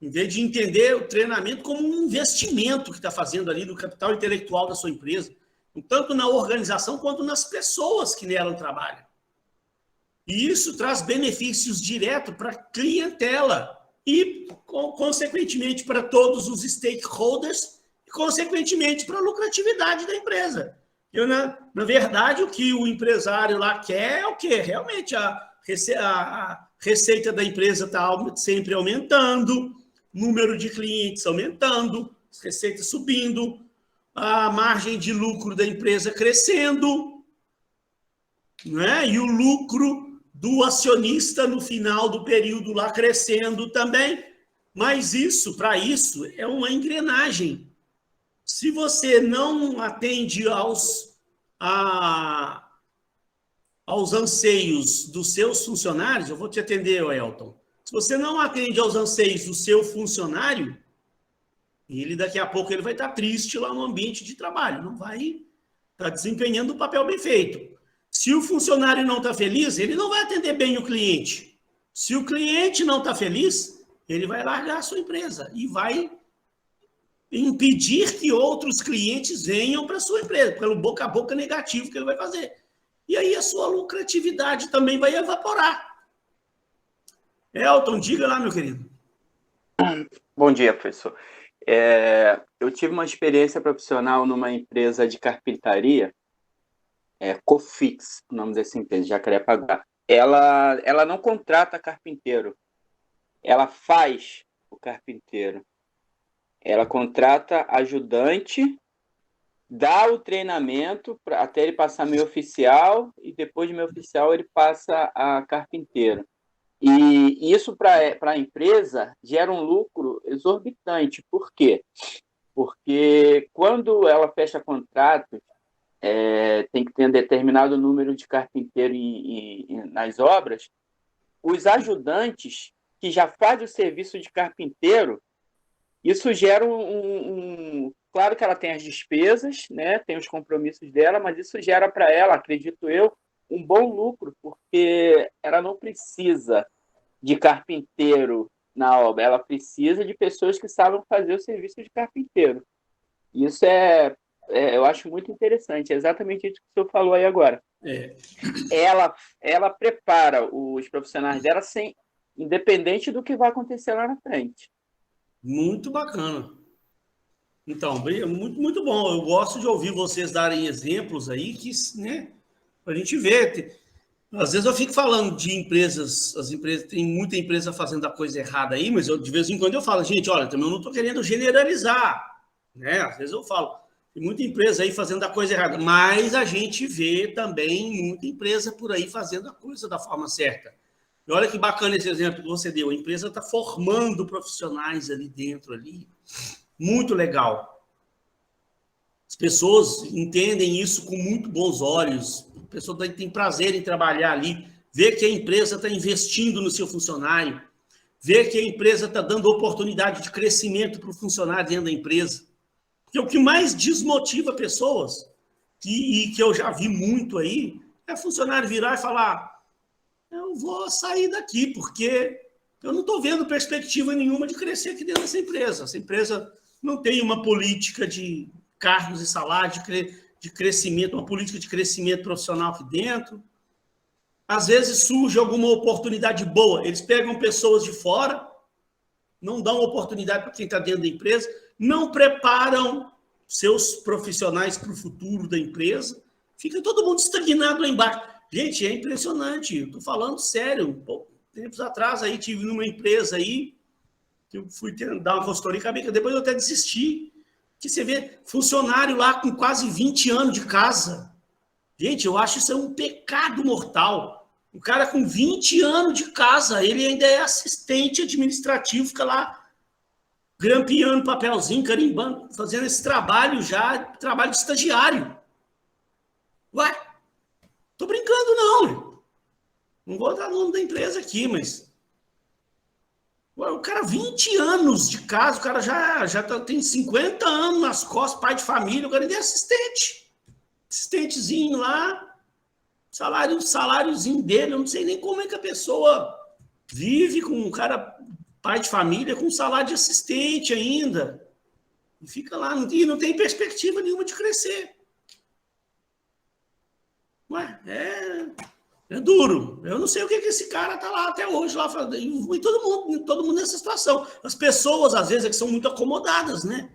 em vez de entender o treinamento como um investimento que está fazendo ali no capital intelectual da sua empresa, tanto na organização quanto nas pessoas que nela trabalham. E isso traz benefícios diretos para a clientela e, consequentemente, para todos os stakeholders e, consequentemente, para a lucratividade da empresa. Na verdade, o que o empresário lá quer é o quê? Realmente, a receita da empresa está sempre aumentando, número de clientes aumentando, as receitas subindo, a margem de lucro da empresa crescendo, né? E o lucro do acionista no final do período lá crescendo também. Mas para isso, é uma engrenagem. Se você não atende aos anseios dos seus funcionários, eu vou te atender, Elton. Se você não atende aos anseios do seu funcionário, daqui a pouco ele vai estar triste lá no ambiente de trabalho, não vai estar desempenhando o papel bem feito. Se o funcionário não está feliz, ele não vai atender bem o cliente. Se o cliente não está feliz, ele vai largar a sua empresa e vai impedir que outros clientes venham para a sua empresa, pelo boca a boca negativo que ele vai fazer. E aí a sua lucratividade também vai evaporar. Elton, diga lá, meu querido. Bom dia, professor. Eu tive uma experiência profissional numa empresa de carpintaria, Cofix, o nome dessa empresa, Jacarepaguá. Ela não contrata carpinteiro, ela faz o carpinteiro. Ela contrata ajudante, dá o treinamento até ele passar meio oficial, e depois de meio oficial ele passa a carpinteiro. E isso para a empresa gera um lucro exorbitante. Por quê? Porque quando ela fecha contratos, tem que ter um determinado número de carpinteiro nas obras, os ajudantes que já fazem o serviço de carpinteiro, isso gera claro que ela tem as despesas, né, tem os compromissos dela, mas isso gera para ela, acredito eu, um bom lucro, porque ela não precisa de carpinteiro na obra, ela precisa de pessoas que saibam fazer o serviço de carpinteiro. Isso eu acho muito interessante, é exatamente isso que o senhor falou aí agora. Ela prepara os profissionais dela independente do que vai acontecer lá na frente. Muito bacana. Então, muito, muito bom. Eu gosto de ouvir vocês darem exemplos aí que, né, para a gente ver. Às vezes eu fico falando de empresas, tem muita empresa fazendo a coisa errada aí, mas de vez em quando eu falo, gente, olha, também eu não estou querendo generalizar, né? Às vezes eu falo, Tem muita empresa aí fazendo a coisa errada, mas a gente vê também muita empresa por aí fazendo a coisa da forma certa. E olha que bacana esse exemplo que você deu. A empresa está formando profissionais ali dentro, ali. Muito legal. As pessoas entendem isso com muito bons olhos. A pessoa tem prazer em trabalhar ali, ver que a empresa está investindo no seu funcionário, ver que a empresa está dando oportunidade de crescimento para o funcionário dentro da empresa. Porque o que mais desmotiva pessoas, e que eu já vi muito aí, é funcionário virar e falar: eu vou sair daqui, porque eu não estou vendo perspectiva nenhuma de crescer aqui dentro dessa empresa. Essa empresa não tem uma política de cargos e salários, de crescimento, uma política de crescimento profissional aqui dentro. Às vezes surge alguma oportunidade boa, eles pegam pessoas de fora, não dão oportunidade para quem está dentro da empresa, não preparam seus profissionais para o futuro da empresa, fica todo mundo estagnado lá embaixo. Gente, é impressionante, eu estou falando sério. Tempos atrás aí tive numa empresa aí, que eu fui dar uma consultoria, depois eu até desisti, que você vê funcionário lá com quase 20 anos de casa. Gente, eu acho isso é um pecado mortal. O cara com 20 anos de casa, ele ainda é assistente administrativo, fica lá grampeando papelzinho, carimbando, fazendo esse trabalho já, trabalho de estagiário. Ué, tô brincando não. Não vou dar o nome da empresa aqui, mas... Ué, o cara 20 anos de casa, o cara já tem 50 anos nas costas, pai de família, o cara ainda é assistente. Assistentezinho lá, saláriozinho dele, eu não sei nem como é que a pessoa vive com um cara, pai de família, com salário de assistente ainda. E fica lá, e não tem perspectiva nenhuma de crescer. Ué, é duro. Eu não sei o que esse cara tá lá até hoje, lá, e todo mundo nessa situação. As pessoas, às vezes, é que são muito acomodadas, né?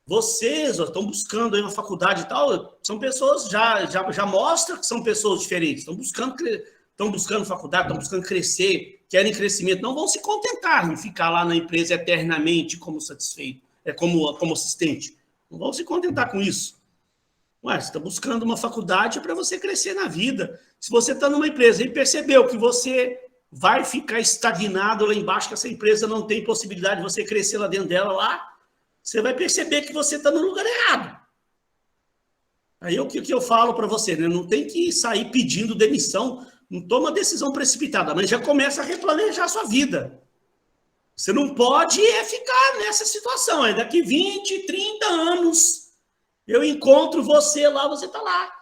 Vocês estão buscando aí uma faculdade e tal, são pessoas, já mostra que são pessoas diferentes, estão buscando faculdade, estão buscando crescer, querem crescimento, não vão se contentar em ficar lá na empresa eternamente como satisfeito, como assistente. Não vão se contentar com isso. Ué, você está buscando uma faculdade para você crescer na vida. Se você está numa empresa e percebeu que você vai ficar estagnado lá embaixo, que essa empresa não tem possibilidade de você crescer lá dentro dela, lá, você vai perceber que você está no lugar errado. Aí o que eu falo para você, né? Não tem que sair pedindo demissão, não toma decisão precipitada, mas já começa a replanejar a sua vida. Você não pode ficar nessa situação. Daqui 20, 30 anos, eu encontro você lá, você está lá,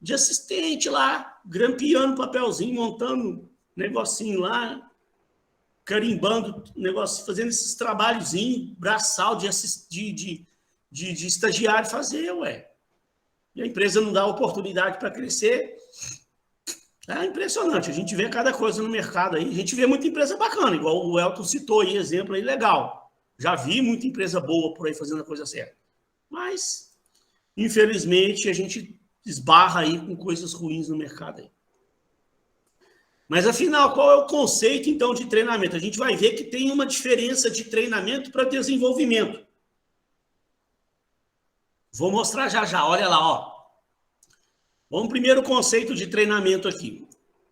de assistente lá, grampeando papelzinho, montando negocinho lá, carimbando negócio, fazendo esses trabalhozinhos, braçal de estagiário fazer, ué. E a empresa não dá oportunidade para crescer. É impressionante, a gente vê cada coisa no mercado aí, a gente vê muita empresa bacana, igual o Elton citou aí, exemplo aí legal. Já vi muita empresa boa por aí fazendo a coisa certa. Mas, infelizmente, a gente esbarra aí com coisas ruins no mercado aí. Mas, afinal, qual é o conceito, então, de treinamento? A gente vai ver que tem uma diferença de treinamento para desenvolvimento. Vou mostrar já, olha lá, ó. Vamos primeiro conceito de treinamento aqui.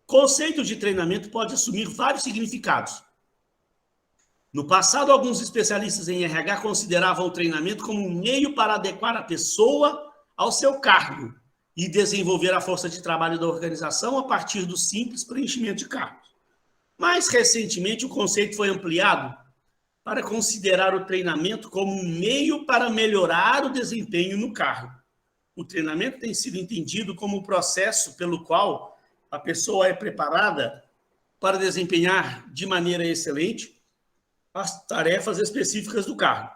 Conceito de treinamento pode assumir vários significados. No passado, alguns especialistas em RH consideravam o treinamento como um meio para adequar a pessoa ao seu cargo e desenvolver a força de trabalho da organização a partir do simples preenchimento de cargos. Mais recentemente, o conceito foi ampliado para considerar o treinamento como um meio para melhorar o desempenho no cargo. O treinamento tem sido entendido como um processo pelo qual a pessoa é preparada para desempenhar de maneira excelente as tarefas específicas do cargo.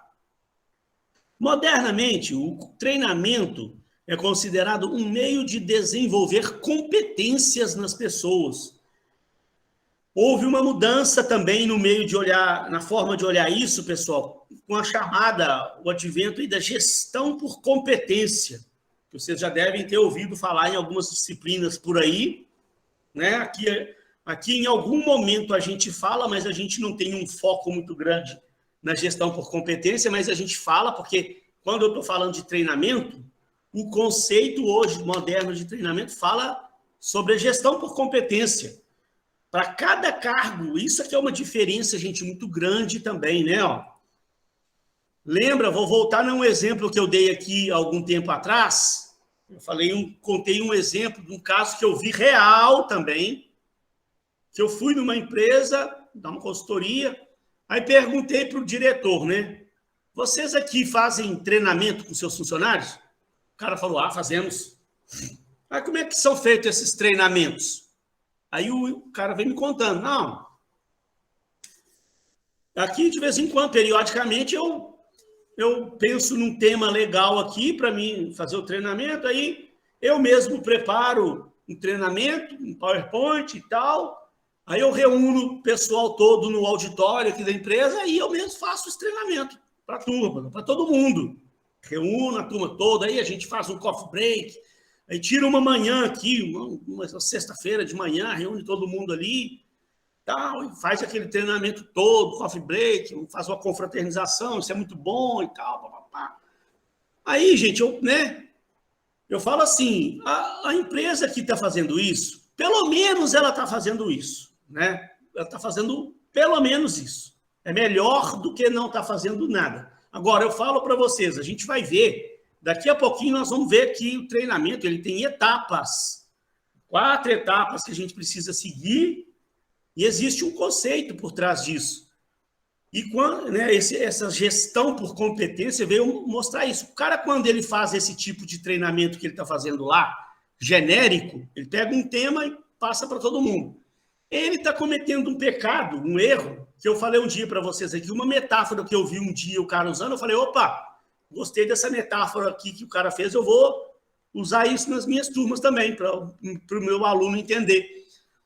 Modernamente, o treinamento é considerado um meio de desenvolver competências nas pessoas. Houve uma mudança também no meio de olhar, na forma de olhar isso, pessoal, com a chamada, o advento aí da gestão por competência, que vocês já devem ter ouvido falar em algumas disciplinas por aí, né? Aqui em algum momento a gente fala, mas a gente não tem um foco muito grande na gestão por competência, mas a gente fala porque quando eu estou falando de treinamento, o conceito hoje moderno de treinamento fala sobre a gestão por competência. Para cada cargo, isso aqui é uma diferença, gente, muito grande também, né? Ó, lembra, vou voltar num exemplo que eu dei aqui algum tempo atrás. Eu contei um exemplo de um caso que eu vi real também, que eu fui numa empresa, dar uma consultoria, aí perguntei para o diretor, né? Vocês aqui fazem treinamento com seus funcionários? O cara falou, fazemos. Aí como é que são feitos esses treinamentos? Aí o cara vem me contando, não, aqui de vez em quando, periodicamente, eu penso num tema legal aqui para mim fazer o treinamento, aí eu mesmo preparo um treinamento, um PowerPoint e tal, aí eu reúno o pessoal todo no auditório aqui da empresa e eu mesmo faço esse treinamento para a turma, para todo mundo. Reúno a turma toda, aí a gente faz um coffee break, aí tira uma manhã aqui, uma sexta-feira de manhã, reúne todo mundo ali, tal, e faz aquele treinamento todo, coffee break, faz uma confraternização, isso é muito bom e tal, papapá. Aí, gente, eu falo assim, a empresa que está fazendo isso, pelo menos ela está fazendo isso, né? Ela está fazendo pelo menos isso. É melhor do que não estar fazendo nada. Agora, eu falo para vocês, a gente vai ver, daqui a pouquinho nós vamos ver que o treinamento ele tem etapas, 4 etapas que a gente precisa seguir, e existe um conceito por trás disso. E quando, né, essa gestão por competência veio mostrar isso. O cara, quando ele faz esse tipo de treinamento que ele está fazendo lá, genérico, ele pega um tema e passa para todo mundo. Ele está cometendo um pecado, um erro, que eu falei um dia para vocês aqui, uma metáfora que eu vi um dia o cara usando, eu falei, opa, gostei dessa metáfora aqui que o cara fez, eu vou usar isso nas minhas turmas também, para o meu aluno entender.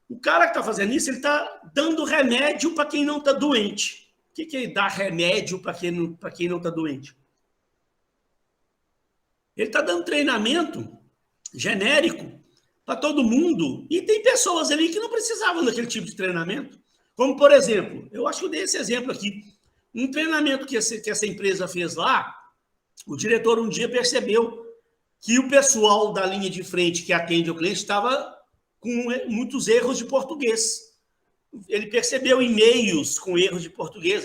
O cara que está fazendo isso, ele está dando remédio para quem não está doente. O que é dar remédio para quem não está doente? Ele está dando treinamento genérico para todo mundo, e tem pessoas ali que não precisavam daquele tipo de treinamento. Como, por exemplo, eu acho que eu dei esse exemplo aqui, um treinamento que essa empresa fez lá, o diretor um dia percebeu que o pessoal da linha de frente que atende o cliente estava com muitos erros de português. Ele percebeu e-mails com erros de português.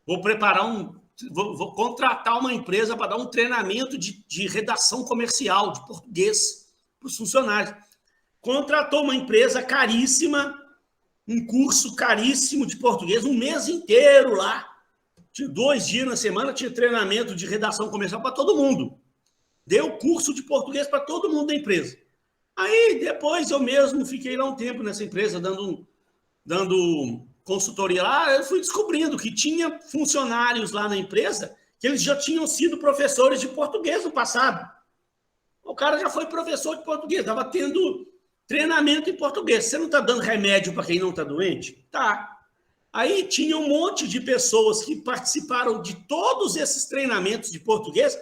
Vou contratar uma empresa para dar um treinamento de redação comercial, de português, para os funcionários. Contratou uma empresa caríssima, um curso caríssimo de português, um mês inteiro lá. Tinha 2 dias na semana, tinha treinamento de redação comercial para todo mundo. Deu curso de português para todo mundo da empresa. Aí, depois, eu mesmo fiquei lá um tempo nessa empresa, dando consultoria lá, eu fui descobrindo que tinha funcionários lá na empresa que eles já tinham sido professores de português no passado. O cara já foi professor de português, estava tendo treinamento em português. Você não está dando remédio para quem não está doente? Tá. Aí tinha um monte de pessoas que participaram de todos esses treinamentos de português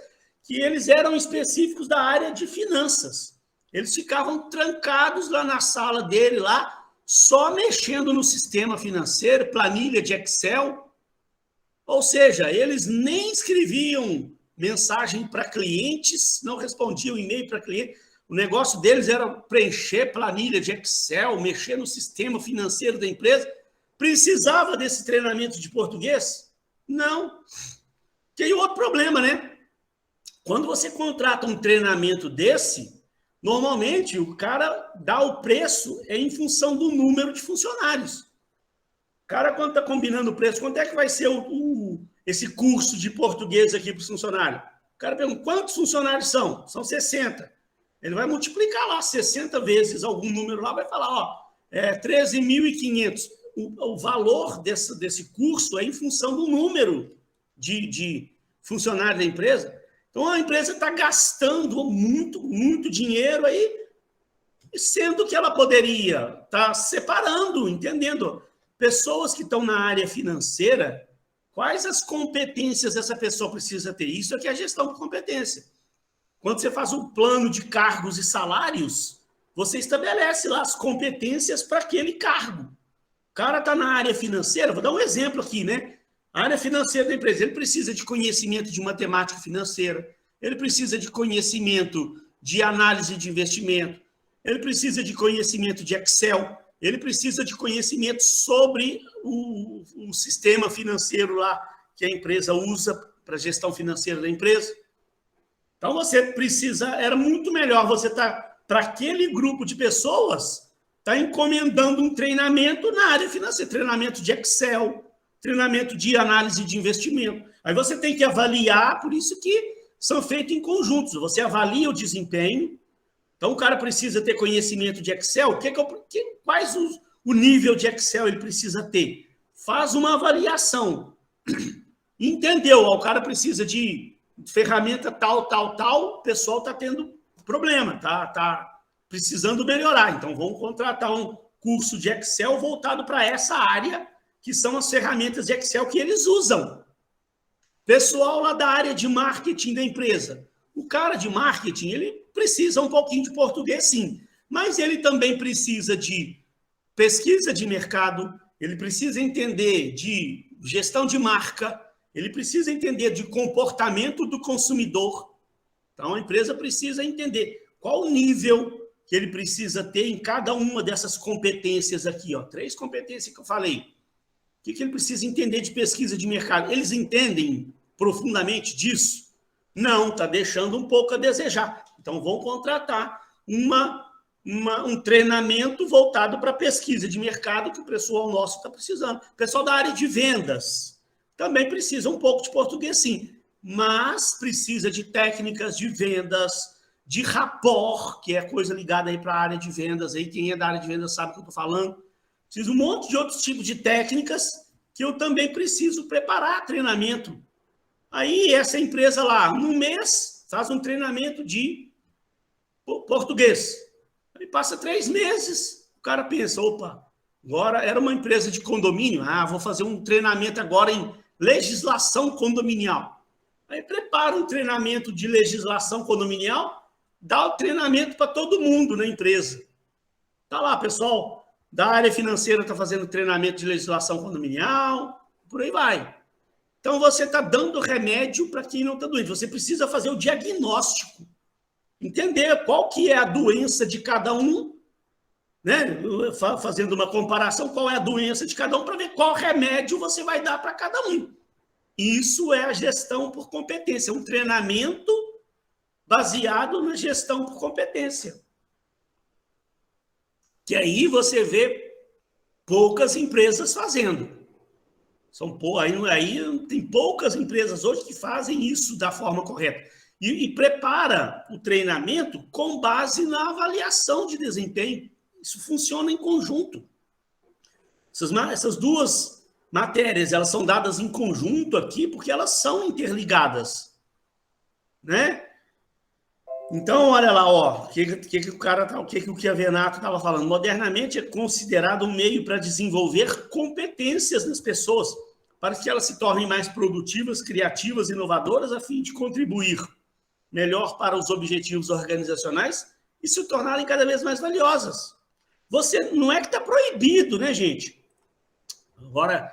que eles eram específicos da área de finanças. Eles ficavam trancados lá na sala dele, lá, só mexendo no sistema financeiro, planilha de Excel. Ou seja, eles nem escreviam mensagem para clientes, não respondiam e-mail para cliente. O negócio deles era preencher planilha de Excel, mexer no sistema financeiro da empresa. Precisava desse treinamento de português? Não. Tem outro problema, né? Quando você contrata um treinamento desse, normalmente o cara dá o preço em função do número de funcionários. O cara, quando está combinando o preço, quanto é que vai ser esse curso de português aqui para os funcionários? O cara pergunta, quantos funcionários são? São 60. Ele vai multiplicar lá 60 vezes algum número lá, vai falar, 13.500. O valor desse curso é em função do número de funcionários da empresa. Então, a empresa está gastando muito, muito dinheiro aí, sendo que ela poderia estar separando, entendendo. Pessoas que estão na área financeira, quais as competências essa pessoa precisa ter? Isso aqui é a gestão por competência. Quando você faz um plano de cargos e salários, você estabelece lá as competências para aquele cargo. O cara está na área financeira, vou dar um exemplo aqui, né? A área financeira da empresa, ele precisa de conhecimento de matemática financeira, ele precisa de conhecimento de análise de investimento, ele precisa de conhecimento de Excel, ele precisa de conhecimento sobre o sistema financeiro lá que a empresa usa para a gestão financeira da empresa. Então, você precisa, era muito melhor você estar, para aquele grupo de pessoas, estar encomendando um treinamento na área financeira, treinamento de Excel, treinamento de análise de investimento. Aí você tem que avaliar, por isso que são feitos em conjuntos. Você avalia o desempenho. Então, o cara precisa ter conhecimento de Excel. Quais o nível de Excel ele precisa ter? Faz uma avaliação. Entendeu? O cara precisa de ferramenta tal, o pessoal está tendo problema, tá precisando melhorar. Então, vamos contratar um curso de Excel voltado para essa área, que são as ferramentas de Excel que eles usam. Pessoal lá da área de marketing da empresa. O cara de marketing, ele precisa um pouquinho de português, sim, mas ele também precisa de pesquisa de mercado, ele precisa entender de gestão de marca, ele precisa entender de comportamento do consumidor. Então, a empresa precisa entender qual o nível que ele precisa ter em cada uma dessas competências aqui, ó, 3 competências que eu falei. O que ele precisa entender de pesquisa de mercado? Eles entendem profundamente disso? Não, está deixando um pouco a desejar. Então, vão contratar um treinamento voltado para pesquisa de mercado que o pessoal nosso está precisando. O pessoal da área de vendas também precisa um pouco de português, sim, mas precisa de técnicas de vendas, de rapport, que é coisa ligada aí para a área de vendas. Aí, quem é da área de vendas sabe o que eu estou falando. Preciso um monte de outros tipos de técnicas que eu também preciso preparar treinamento. Aí, essa empresa lá, no mês, faz um treinamento de português. Aí passa 3 meses, o cara pensa, opa, agora era uma empresa de condomínio, vou fazer um treinamento agora em legislação condominial. Aí prepara um treinamento de legislação condominial, dá o treinamento para todo mundo na empresa. Tá lá, pessoal da área financeira está fazendo treinamento de legislação condominial, por aí vai. Então, você está dando remédio para quem não está doente. Você precisa fazer o diagnóstico, entender qual que é a doença de cada um, né? Fazendo uma comparação, qual é a doença de cada um, para ver qual remédio você vai dar para cada um. Isso é a gestão por competência, um treinamento baseado na gestão por competência. Que aí você vê poucas empresas fazendo. Aí tem poucas empresas hoje que fazem isso da forma correta. E prepara o treinamento com base na avaliação de desempenho. Isso funciona em conjunto. Essas 2 matérias, elas são dadas em conjunto aqui porque elas são interligadas, né? Então, olha lá, ó, o que o Chiavenato estava falando. Modernamente é considerado um meio para desenvolver competências nas pessoas, para que elas se tornem mais produtivas, criativas, inovadoras, a fim de contribuir melhor para os objetivos organizacionais e se tornarem cada vez mais valiosas. Você não é que está proibido, né, gente? Agora,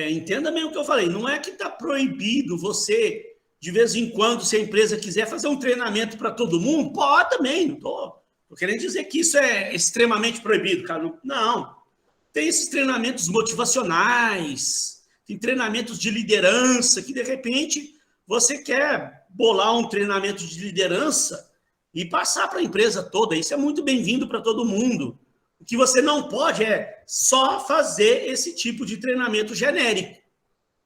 entenda bem o que eu falei. Não é que está proibido você, de vez em quando, se a empresa quiser fazer um treinamento para todo mundo, pode também. Não estou querendo dizer que isso é extremamente proibido, cara. Não. Tem esses treinamentos motivacionais, tem treinamentos de liderança, que, de repente, você quer bolar um treinamento de liderança e passar para a empresa toda. Isso é muito bem-vindo para todo mundo. O que você não pode é só fazer esse tipo de treinamento genérico.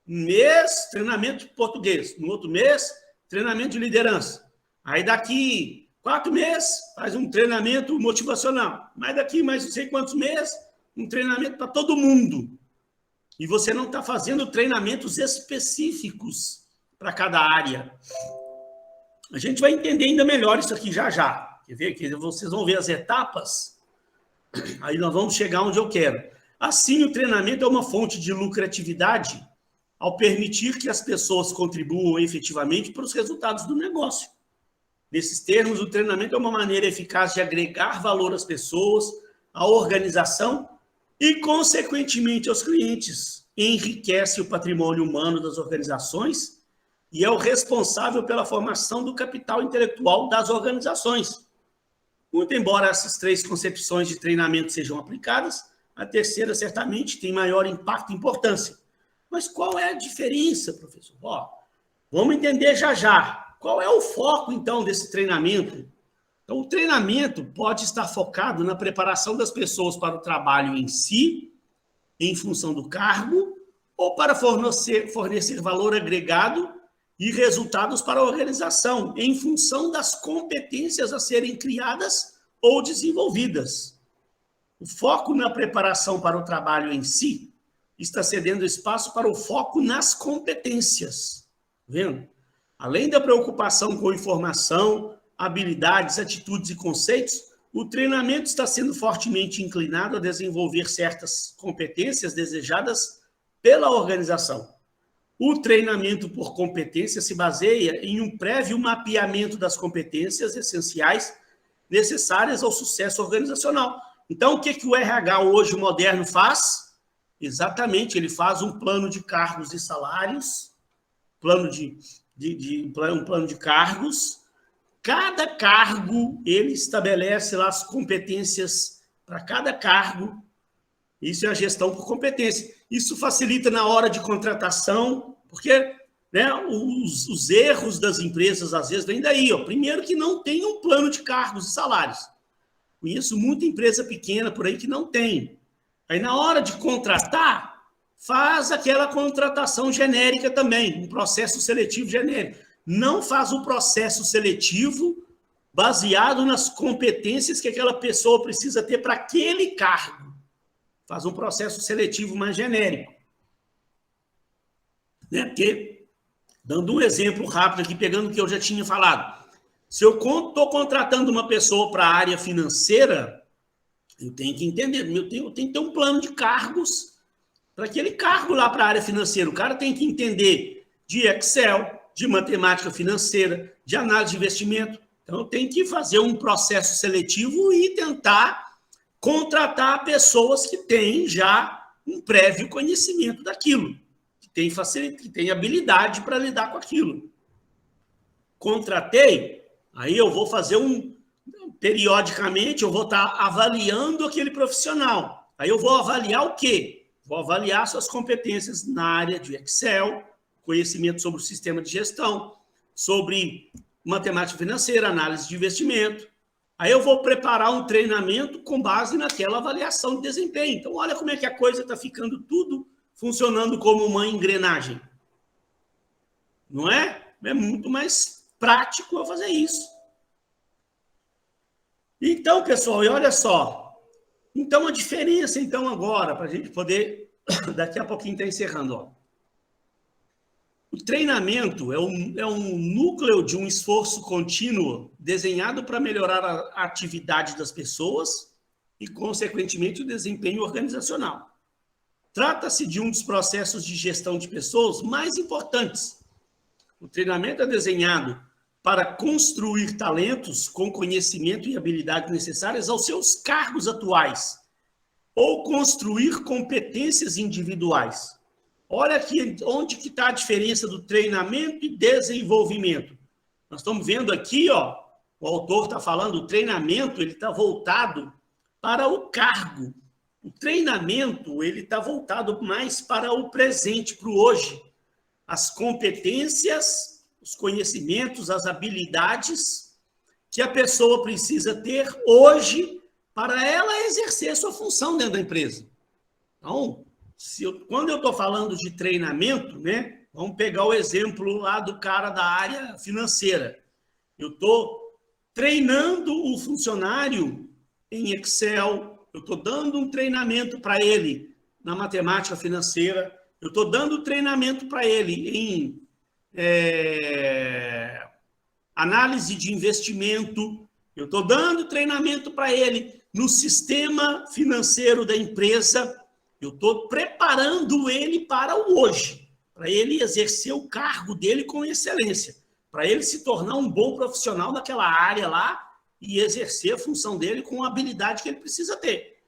Um mês, treinamento de português. No outro mês, treinamento de liderança. Aí daqui 4 meses, faz um treinamento motivacional. Mas daqui mais não sei quantos meses, um treinamento para todo mundo. E você não está fazendo treinamentos específicos para cada área. A gente vai entender ainda melhor isso aqui já já. Quer ver? Que vocês vão ver as etapas. Aí nós vamos chegar onde eu quero. Assim, o treinamento é uma fonte de lucratividade ao permitir que as pessoas contribuam efetivamente para os resultados do negócio. Nesses termos, o treinamento é uma maneira eficaz de agregar valor às pessoas, à organização e, consequentemente, aos clientes, enriquece o patrimônio humano das organizações e é o responsável pela formação do capital intelectual das organizações. Muito embora essas 3 concepções de treinamento sejam aplicadas, a terceira certamente tem maior impacto e importância. Mas qual é a diferença, professor? Vamos entender já. Qual é o foco, então, desse treinamento? Então, o treinamento pode estar focado na preparação das pessoas para o trabalho em si, em função do cargo, ou para fornecer valor agregado e resultados para a organização, em função das competências a serem criadas ou desenvolvidas. O foco na preparação para o trabalho em si está cedendo espaço para o foco nas competências. Vendo? Além da preocupação com informação, habilidades, atitudes e conceitos, o treinamento está sendo fortemente inclinado a desenvolver certas competências desejadas pela organização. O treinamento por competência se baseia em um prévio mapeamento das competências essenciais necessárias ao sucesso organizacional. Então, o que o RH hoje moderno faz? Exatamente, ele faz um plano de cargos e salários, um plano de cargos. Cada cargo, ele estabelece lá as competências para cada cargo. Isso é a gestão por competência. Isso facilita na hora de contratação, porque os erros das empresas, às vezes, vêm daí. Primeiro, que não tem um plano de cargos e salários. Conheço muita empresa pequena por aí que não tem. Aí, na hora de contratar, faz aquela contratação genérica também, um processo seletivo genérico. Não faz o processo seletivo baseado nas competências que aquela pessoa precisa ter para aquele cargo. Faz um processo seletivo mais genérico. Porque, dando um exemplo rápido aqui, pegando o que eu já tinha falado, se eu estou contratando uma pessoa para a área financeira, eu tenho que entender, eu tenho que ter um plano de cargos para aquele cargo lá para a área financeira. O cara tem que entender de Excel, de matemática financeira, de análise de investimento. Então, eu tenho que fazer um processo seletivo e tentar contratar pessoas que têm já um prévio conhecimento daquilo, que tem habilidade para lidar com aquilo. Contratei, aí eu vou fazer periodicamente, eu vou estar avaliando aquele profissional. Aí eu vou avaliar o quê? Vou avaliar suas competências na área de Excel, conhecimento sobre o sistema de gestão, sobre matemática financeira, análise de investimento. Aí eu vou preparar um treinamento com base naquela avaliação de desempenho. Então, olha como é que a coisa está ficando tudo funcionando como uma engrenagem. Não é? É muito mais prático eu fazer isso. Então, pessoal, e olha só. Então, a diferença, então, agora, para a gente poder, daqui a pouquinho está encerrando, O treinamento é um núcleo de um esforço contínuo desenhado para melhorar a atividade das pessoas e, consequentemente, o desempenho organizacional. Trata-se de um dos processos de gestão de pessoas mais importantes. O treinamento é desenhado para construir talentos com conhecimento e habilidade necessárias aos seus cargos atuais ou construir competências individuais. Olha aqui onde que está a diferença do treinamento e desenvolvimento. Nós estamos vendo aqui, o autor está falando, o treinamento ele está voltado para o cargo. O treinamento ele está voltado mais para o presente, para o hoje. As competências, os conhecimentos, as habilidades que a pessoa precisa ter hoje para ela exercer sua função dentro da empresa. Então, quando eu estou falando de treinamento, vamos pegar o exemplo lá do cara da área financeira. Eu estou treinando o funcionário em Excel, eu estou dando um treinamento para ele na matemática financeira, eu estou dando treinamento para ele em análise de investimento, eu estou dando treinamento para ele no sistema financeiro da empresa. Eu estou preparando ele para o hoje, para ele exercer o cargo dele com excelência, para ele se tornar um bom profissional naquela área lá e exercer a função dele com a habilidade que ele precisa ter.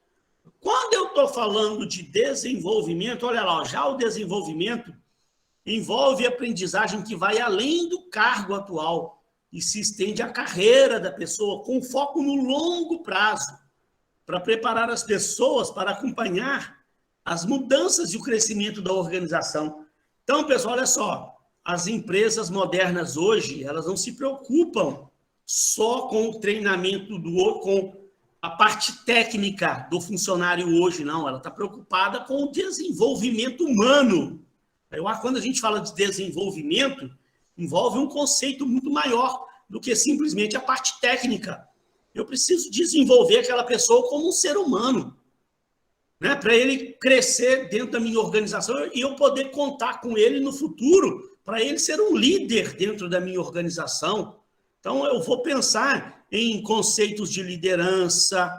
Quando eu estou falando de desenvolvimento, olha lá, já o desenvolvimento envolve aprendizagem que vai além do cargo atual e se estende à carreira da pessoa, com foco no longo prazo, para preparar as pessoas para acompanhar as mudanças e o crescimento da organização. Então, pessoal, olha só, as empresas modernas hoje, elas não se preocupam só com o treinamento com a parte técnica do funcionário hoje, não. Ela está preocupada com o desenvolvimento humano. Quando a gente fala de desenvolvimento, envolve um conceito muito maior do que simplesmente a parte técnica. Eu preciso desenvolver aquela pessoa como um ser humano, né? Para ele crescer dentro da minha organização e eu poder contar com ele no futuro, para ele ser um líder dentro da minha organização. Então, eu vou pensar em conceitos de liderança,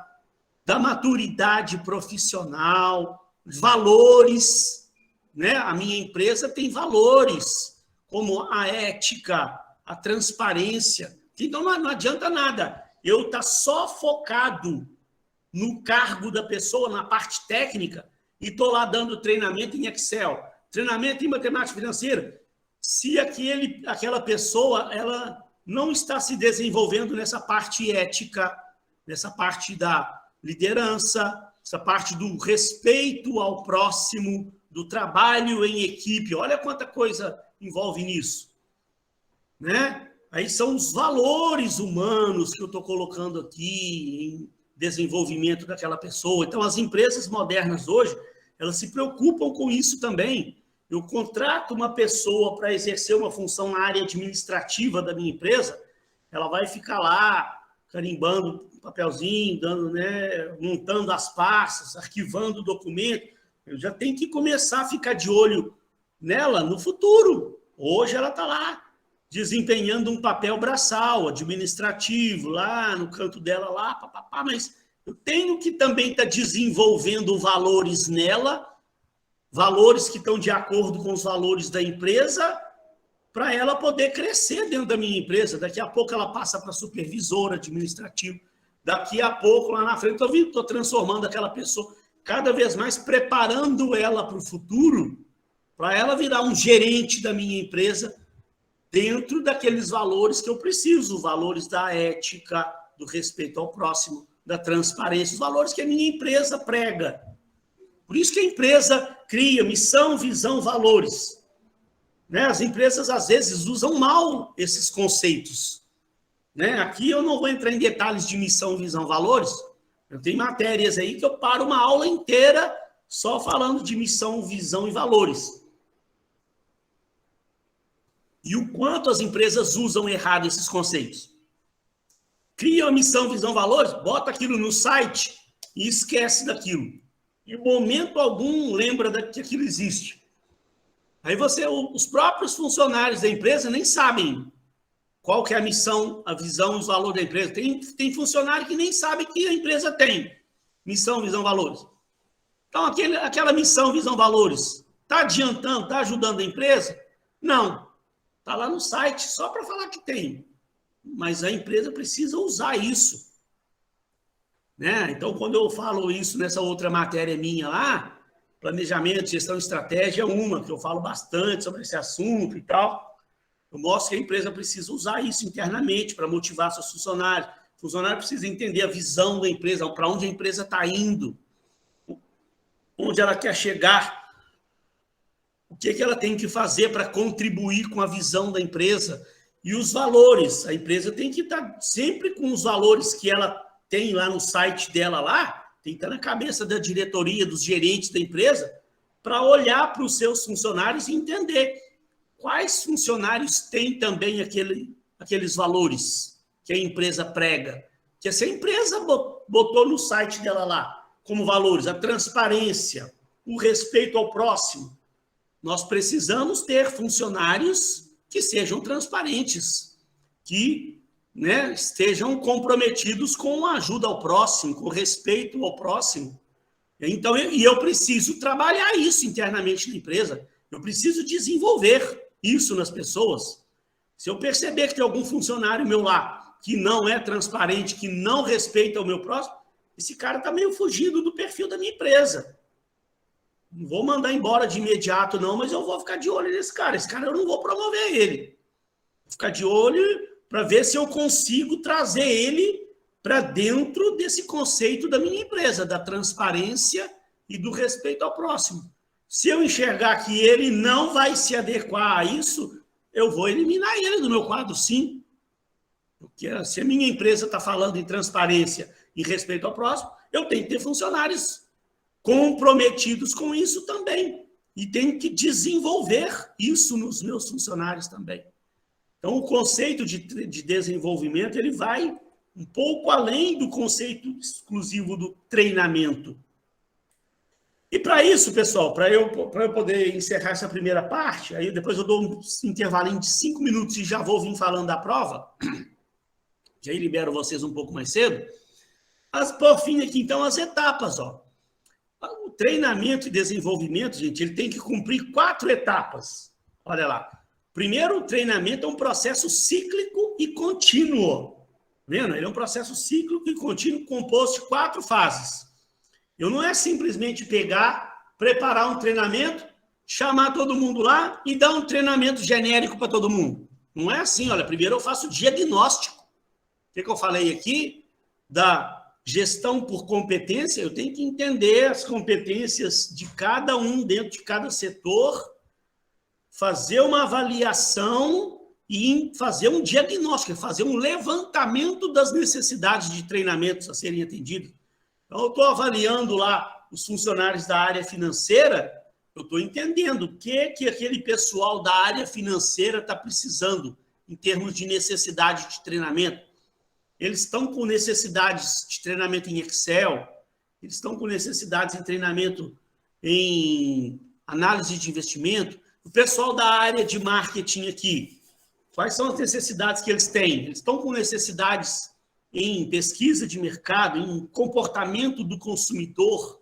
da maturidade profissional, valores, né? A minha empresa tem valores, como a ética, a transparência. Então, não adianta nada eu estar só focado no cargo da pessoa, na parte técnica, e estou lá dando treinamento em Excel, treinamento em matemática financeira, se aquela pessoa ela não está se desenvolvendo nessa parte ética, nessa parte da liderança, essa parte do respeito ao próximo, do trabalho em equipe. Olha quanta coisa envolve nisso, né? Aí são os valores humanos que eu estou colocando aqui em desenvolvimento daquela pessoa. Então, as empresas modernas hoje, elas se preocupam com isso também. Eu contrato uma pessoa para exercer uma função na área administrativa da minha empresa, ela vai ficar lá carimbando papelzinho, montando as pastas, arquivando o documento. Eu já tenho que começar a ficar de olho nela no futuro. Hoje ela está lá, desempenhando um papel braçal, administrativo, lá no canto dela, lá, papapá, mas eu tenho que também estar desenvolvendo valores nela, valores que estão de acordo com os valores da empresa, para ela poder crescer dentro da minha empresa. Daqui a pouco ela passa para supervisora administrativa, daqui a pouco, lá na frente, estou transformando aquela pessoa cada vez mais, preparando ela para o futuro, para ela virar um gerente da minha empresa, dentro daqueles valores que eu preciso, os valores da ética, do respeito ao próximo, da transparência, os valores que a minha empresa prega. Por isso que a empresa cria missão, visão, valores. Né? As empresas, às vezes, usam mal esses conceitos. Né? Aqui eu não vou entrar em detalhes de missão, visão, valores. Eu tenho matérias aí que eu paro uma aula inteira só falando de missão, visão e valores. E o quanto as empresas usam errado esses conceitos. Cria a missão, visão, valores, bota aquilo no site e esquece daquilo. Em momento algum lembra que aquilo existe. Aí os próprios funcionários da empresa nem sabem qual que é a missão, a visão e os valores da empresa. Tem funcionário que nem sabe que a empresa tem missão, visão, valores. Então, aquela missão, visão, valores, está adiantando, está ajudando a empresa? Não. Está lá no site só para falar que tem. Mas a empresa precisa usar isso. Né? Então, quando eu falo isso nessa outra matéria minha lá, planejamento, gestão de estratégia é uma, que eu falo bastante sobre esse assunto e tal. Eu mostro que a empresa precisa usar isso internamente para motivar seus funcionários. O funcionário precisa entender a visão da empresa, para onde a empresa está indo, onde ela quer chegar. O que ela tem que fazer para contribuir com a visão da empresa? E os valores. A empresa tem que estar sempre com os valores que ela tem lá no site dela, lá, tem que estar na cabeça da diretoria, dos gerentes da empresa, para olhar para os seus funcionários e entender quais funcionários têm também aqueles valores que a empresa prega. Que essa empresa botou no site dela lá como valores, a transparência, o respeito ao próximo. Nós precisamos ter funcionários que sejam transparentes, que estejam comprometidos com a ajuda ao próximo, com o respeito ao próximo. Então, eu preciso trabalhar isso internamente na empresa. Eu preciso desenvolver isso nas pessoas. Se eu perceber que tem algum funcionário meu lá que não é transparente, que não respeita o meu próximo, esse cara está meio fugindo do perfil da minha empresa. Não vou mandar embora de imediato, não, mas eu vou ficar de olho nesse cara. Esse cara eu não vou promover ele. Vou ficar de olho para ver se eu consigo trazer ele para dentro desse conceito da minha empresa, da transparência e do respeito ao próximo. Se eu enxergar que ele não vai se adequar a isso, eu vou eliminar ele do meu quadro, sim. Porque se a minha empresa está falando em transparência e respeito ao próximo, eu tenho que ter funcionários comprometidos com isso também. E tenho que desenvolver isso nos meus funcionários também. Então, o conceito de desenvolvimento, ele vai um pouco além do conceito exclusivo do treinamento. E para isso, pessoal, para eu poder encerrar essa primeira parte, aí depois eu dou um intervalinho de 5 minutos e já vou vir falando da prova, já libero vocês um pouco mais cedo. Por fim aqui, então, as etapas. Ó. O treinamento e desenvolvimento, gente, ele tem que cumprir 4 etapas. Olha lá. Primeiro, o treinamento é um processo cíclico e contínuo. Vendo? Ele é um processo cíclico e contínuo composto de 4 fases. Eu não é simplesmente pegar, preparar um treinamento, chamar todo mundo lá e dar um treinamento genérico para todo mundo. Não é assim, olha, primeiro eu faço o diagnóstico. O que eu falei aqui? Da gestão por competência, eu tenho que entender as competências de cada um dentro de cada setor, fazer uma avaliação e fazer um diagnóstico, fazer um levantamento das necessidades de treinamentos a serem atendidos. Então, eu estou avaliando lá os funcionários da área financeira, eu estou entendendo o que aquele pessoal da área financeira está precisando em termos de necessidade de treinamento. Eles estão com necessidades de treinamento em Excel, eles estão com necessidades em treinamento em análise de investimento. O pessoal da área de marketing aqui, quais são as necessidades que eles têm? Eles estão com necessidades em pesquisa de mercado, em comportamento do consumidor.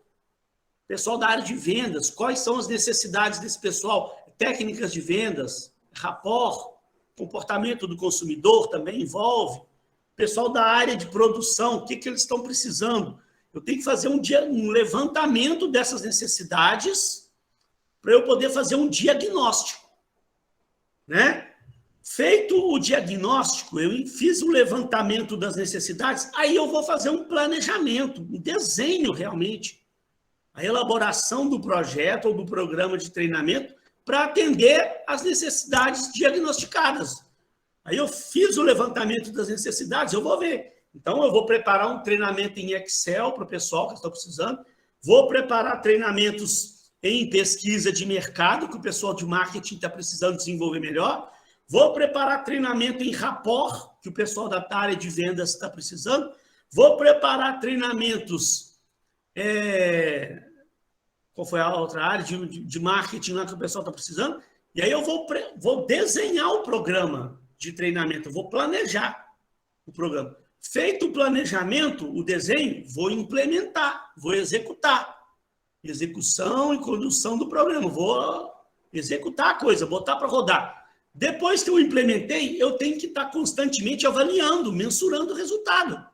Pessoal da área de vendas, quais são as necessidades desse pessoal? Técnicas de vendas, rapport, comportamento do consumidor também envolve. Pessoal da área de produção, o que eles estão precisando? Eu tenho que fazer um levantamento dessas necessidades para eu poder fazer um diagnóstico, né? Feito o diagnóstico, eu fiz o levantamento das necessidades, aí eu vou fazer um planejamento, um desenho realmente, a elaboração do projeto ou do programa de treinamento para atender às necessidades diagnosticadas. Aí eu fiz o levantamento das necessidades, eu vou ver. Então, eu vou preparar um treinamento em Excel para o pessoal que está precisando, vou preparar treinamentos em pesquisa de mercado, que o pessoal de marketing está precisando desenvolver melhor, vou preparar treinamento em rapport, que o pessoal da área de vendas está precisando, vou preparar treinamentos... Qual foi a outra área de marketing lá que o pessoal está precisando? E aí eu vou desenhar o programa de treinamento, eu vou planejar o programa. Feito o planejamento, o desenho, vou implementar, vou executar. Execução e condução do programa. Vou executar a coisa, botar para rodar. Depois que eu implementei, eu tenho que estar constantemente avaliando, mensurando o resultado.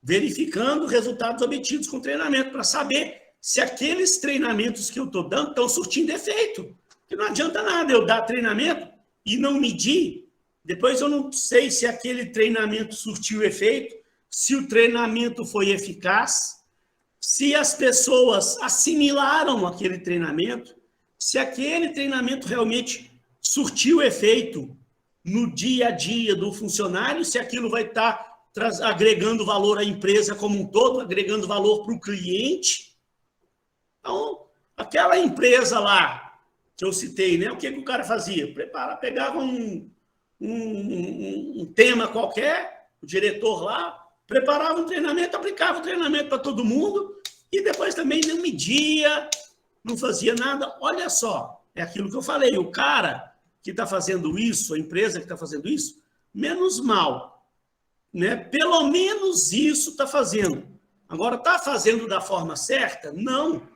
Verificando resultados obtidos com treinamento, para saber se aqueles treinamentos que eu estou dando estão surtindo efeito. Porque não adianta nada eu dar treinamento e não medir. Depois eu não sei se aquele treinamento surtiu efeito, se o treinamento foi eficaz, se as pessoas assimilaram aquele treinamento, se aquele treinamento realmente surtiu efeito no dia a dia do funcionário, se aquilo vai estar agregando valor à empresa como um todo, agregando valor para o cliente. Então, aquela empresa lá que eu citei, né? O que o cara fazia? Pegava um tema qualquer, o diretor lá, preparava um treinamento, aplicava o treinamento para todo mundo e depois também não media, não fazia nada. Olha só, é aquilo que eu falei, o cara que está fazendo isso, a empresa que está fazendo isso, menos mal, né? Pelo menos isso está fazendo. Agora, está fazendo da forma certa? Não.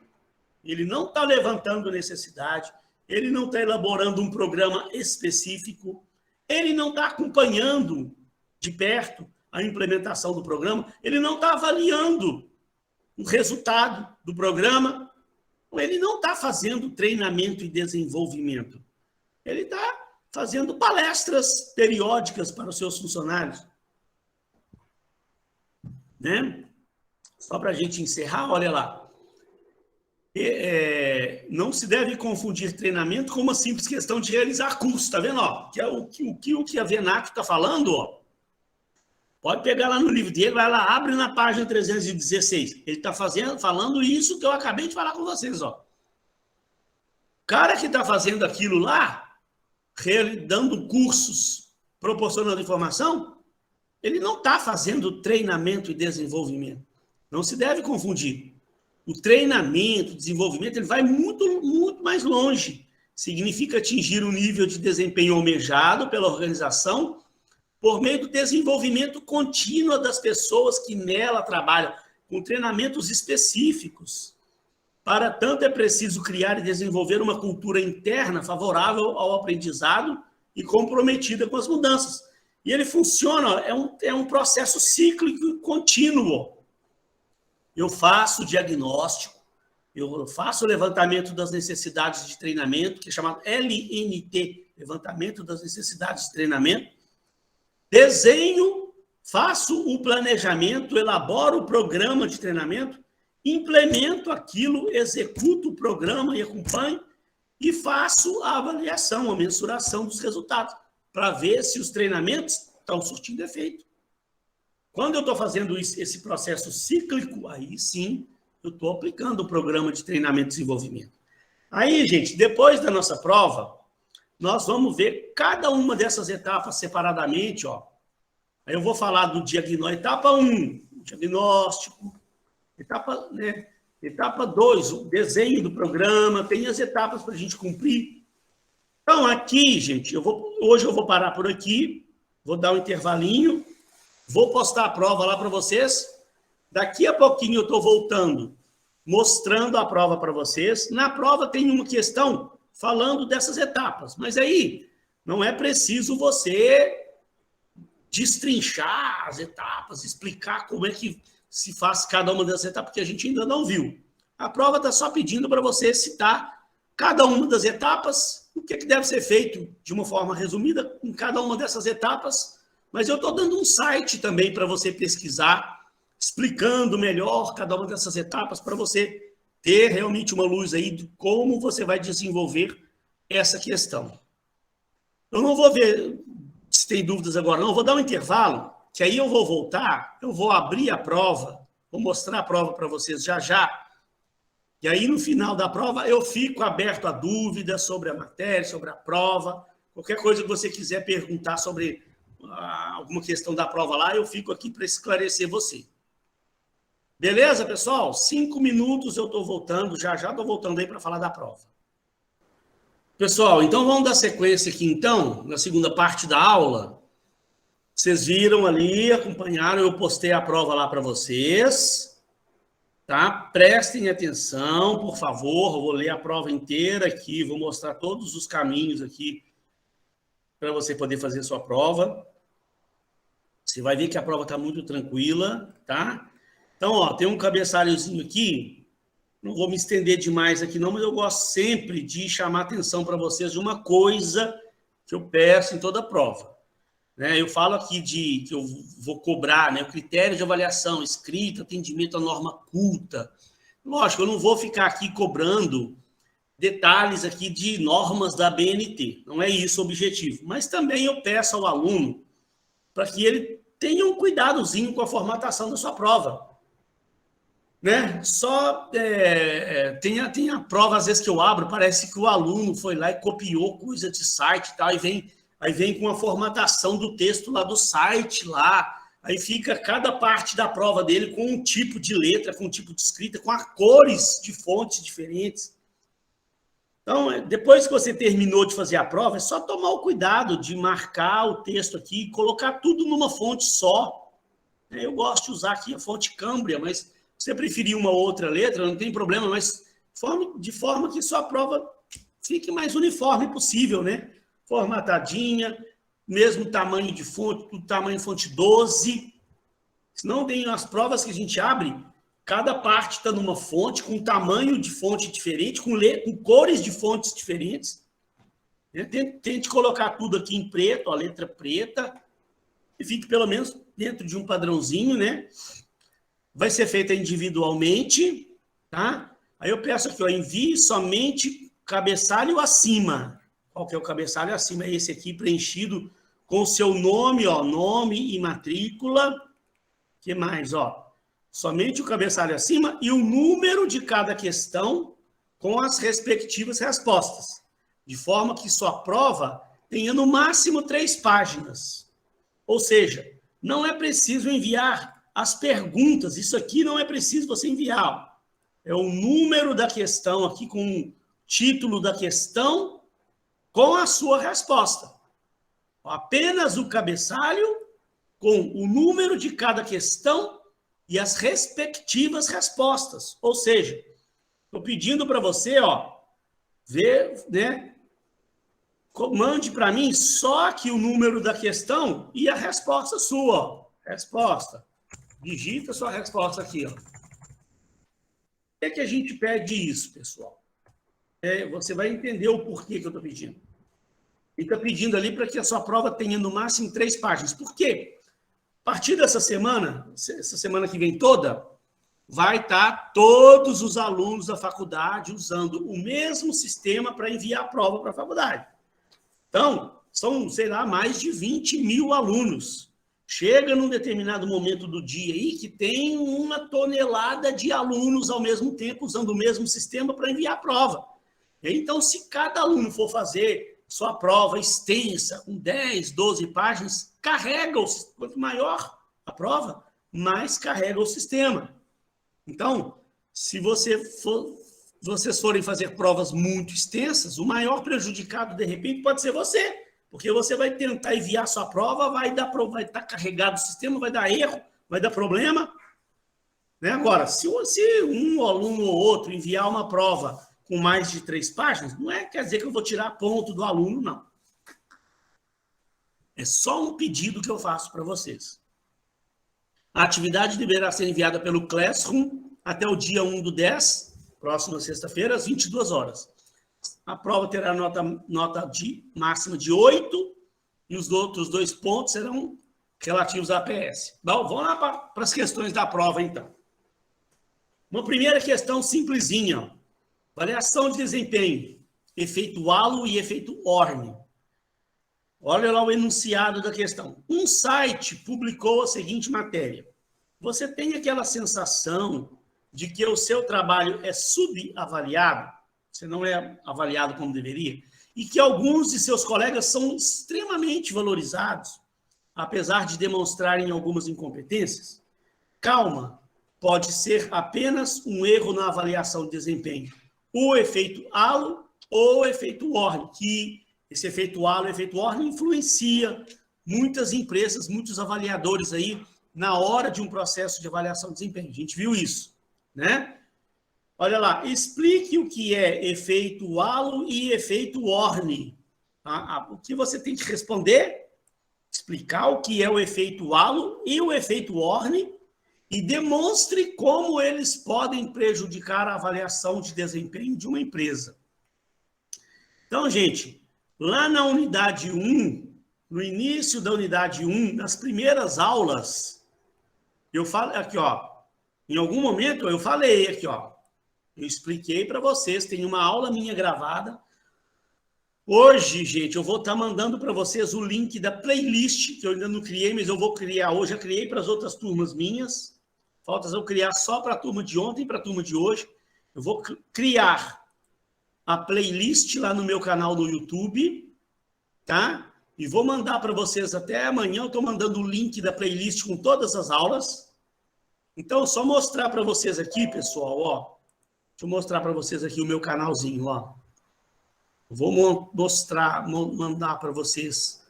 Ele não está levantando necessidade, ele não está elaborando um programa específico, ele não está acompanhando de perto a implementação do programa, ele não está avaliando o resultado do programa, ele não está fazendo treinamento e desenvolvimento. Ele está fazendo palestras periódicas para os seus funcionários. Né? Só para a gente encerrar, olha lá. Não se deve confundir treinamento com uma simples questão de realizar curso, tá vendo? Ó, que é o que a Venato está falando, ó. Pode pegar lá no livro dele, vai lá, abre na página 316. Ele está falando isso que eu acabei de falar com vocês, ó. O cara que está fazendo aquilo lá, dando cursos, proporcionando informação, ele não está fazendo treinamento e desenvolvimento. Não se deve confundir. O treinamento, o desenvolvimento, ele vai muito, muito mais longe. Significa atingir um nível de desempenho almejado pela organização por meio do desenvolvimento contínuo das pessoas que nela trabalham, com treinamentos específicos. Para tanto, é preciso criar e desenvolver uma cultura interna favorável ao aprendizado e comprometida com as mudanças. E ele funciona, é um processo cíclico e contínuo. Eu faço o diagnóstico, eu faço o levantamento das necessidades de treinamento, que é chamado LNT, levantamento das necessidades de treinamento, desenho, faço o planejamento, elaboro o programa de treinamento, implemento aquilo, executo o programa e acompanho, e faço a avaliação, a mensuração dos resultados, para ver se os treinamentos estão surtindo efeito. Quando eu estou fazendo esse processo cíclico, aí sim, eu estou aplicando o programa de treinamento e desenvolvimento. Aí, gente, depois da nossa prova, nós vamos ver cada uma dessas etapas separadamente, ó. Aí eu vou falar do diagnóstico, etapa 1, diagnóstico, etapa 2, o desenho do programa, tem as etapas para a gente cumprir. Então, aqui, gente, hoje eu vou parar por aqui, vou dar um intervalinho, vou postar a prova lá para vocês. Daqui a pouquinho eu estou voltando, mostrando a prova para vocês. Na prova tem uma questão falando dessas etapas, mas aí não é preciso você destrinchar as etapas, explicar como é que se faz cada uma dessas etapas, porque a gente ainda não viu. A prova está só pedindo para você citar cada uma das etapas, o que deve ser feito de uma forma resumida em cada uma dessas etapas, mas eu estou dando um site também para você pesquisar, explicando melhor cada uma dessas etapas, para você ter realmente uma luz aí de como você vai desenvolver essa questão. Eu não vou ver se tem dúvidas agora, não. Eu vou dar um intervalo, que aí eu vou voltar, eu vou abrir a prova, vou mostrar a prova para vocês já já, e aí no final da prova eu fico aberto a dúvidas sobre a matéria, sobre a prova, qualquer coisa que você quiser perguntar sobre alguma questão da prova lá, eu fico aqui para esclarecer você. Beleza, pessoal? 5 minutos eu estou voltando, já estou voltando aí para falar da prova. Pessoal, então vamos dar sequência aqui, então, na segunda parte da aula. Vocês viram ali, acompanharam, eu postei a prova lá para vocês, tá? Prestem atenção, por favor, eu vou ler a prova inteira aqui, vou mostrar todos os caminhos aqui para você poder fazer a sua prova. Você vai ver que a prova está muito tranquila, tá? Então, ó, tem um cabeçalhozinho aqui, não vou me estender demais aqui não, mas eu gosto sempre de chamar a atenção para vocês de uma coisa que eu peço em toda prova. Né? Eu falo aqui que eu vou cobrar, né, o critério de avaliação, escrita, atendimento à norma culta. Lógico, eu não vou ficar aqui cobrando detalhes aqui de normas da BNT, não é isso o objetivo. Mas também eu peço ao aluno para que ele tenha um cuidadozinho com a formatação da sua prova. Né? Só tem a prova, às vezes, que eu abro, parece que o aluno foi lá e copiou coisa de site e tal, aí vem com a formatação do texto lá do site, lá, aí fica cada parte da prova dele com um tipo de letra, com um tipo de escrita, com as cores de fontes diferentes. Então, depois que você terminou de fazer a prova, é só tomar o cuidado de marcar o texto aqui e colocar tudo numa fonte só. Eu gosto de usar aqui a fonte Cambria, mas se você preferir uma outra letra, não tem problema, mas de forma que sua prova fique mais uniforme possível, né? Formatadinha, mesmo tamanho de fonte, tudo tamanho fonte 12, Senão tem as provas que a gente abre, cada parte está numa fonte, com tamanho de fonte diferente, com cores de fontes diferentes. Tente colocar tudo aqui em preto, a letra preta, e fique pelo menos dentro de um padrãozinho, né? Vai ser feita individualmente, tá? Aí eu peço aqui, ó, envie somente cabeçalho acima. Qual que é o cabeçalho acima? É esse aqui, preenchido com o seu nome, ó, nome e matrícula. Que mais, ó? Somente o cabeçalho acima e o número de cada questão com as respectivas respostas. De forma que sua prova tenha no máximo 3 páginas. Ou seja, não é preciso enviar as perguntas. Isso aqui não é preciso você enviar. É o número da questão aqui com o título da questão com a sua resposta. Apenas o cabeçalho com o número de cada questão e as respectivas respostas. Ou seja, estou pedindo para você, ó, ver, né? Mande para mim só aqui o número da questão e a resposta sua. Ó. Resposta. Digita sua resposta aqui, ó. Por que a gente pede isso, pessoal? Você vai entender o porquê que eu estou pedindo. Ele está pedindo ali para que a sua prova tenha no máximo 3 páginas. Por quê? A partir dessa semana, essa semana que vem toda, vai estar todos os alunos da faculdade usando o mesmo sistema para enviar a prova para a faculdade. Então, são, sei lá, mais de 20 mil alunos. Chega num determinado momento do dia aí que tem 1 tonelada de alunos ao mesmo tempo usando o mesmo sistema para enviar a prova. Então, se cada aluno for fazer sua prova extensa, com 10, 12 páginas, carrega, quanto maior a prova, mais carrega o sistema. Então, se vocês forem fazer provas muito extensas, o maior prejudicado, de repente, pode ser você, porque você vai tentar enviar sua prova, vai estar carregado o sistema, vai dar erro, vai dar problema. Né? Agora, se um aluno ou outro enviar uma prova com mais de 3 páginas, não quer dizer que eu vou tirar ponto do aluno, não. É só um pedido que eu faço para vocês. A atividade deverá ser enviada pelo Classroom até o dia 1/10, próxima sexta-feira, às 22 horas. A prova terá nota máxima de 8 e os outros 2 pontos serão relativos à APS. Bom, vamos lá para as questões da prova, então. Uma primeira questão simplesinha, ó. Variação de desempenho, efeito halo e efeito Orne. Olha lá o enunciado da questão. Um site publicou a seguinte matéria. Você tem aquela sensação de que o seu trabalho é subavaliado, você não é avaliado como deveria, e que alguns de seus colegas são extremamente valorizados, apesar de demonstrarem algumas incompetências? Calma, pode ser apenas um erro na avaliação de desempenho. O efeito halo ou o efeito Orne, que esse efeito halo e efeito Orne influencia muitas empresas, muitos avaliadores aí na hora de um processo de avaliação de desempenho. A gente viu isso, né? Olha lá, explique o que é efeito halo e efeito Orne. O que você tem que responder? Explicar o que é o efeito halo e o efeito Orne e demonstre como eles podem prejudicar a avaliação de desempenho de uma empresa. Então, gente, lá na unidade 1, no início da unidade 1, nas primeiras aulas, eu falo aqui, ó, em algum momento eu falei aqui, ó, eu expliquei para vocês, tem uma aula minha gravada. Hoje, gente, eu vou estar mandando para vocês o link da playlist, que eu ainda não criei, mas eu vou criar hoje, já criei para as outras turmas minhas. Falta eu criar só para a turma de ontem e para a turma de hoje. Eu vou criar a playlist lá no meu canal no YouTube, tá? E vou mandar para vocês até amanhã. Eu estou mandando o link da playlist com todas as aulas. Então, só mostrar para vocês aqui, pessoal, ó. Deixa eu mostrar para vocês aqui o meu canalzinho, ó. Eu vou mandar para vocês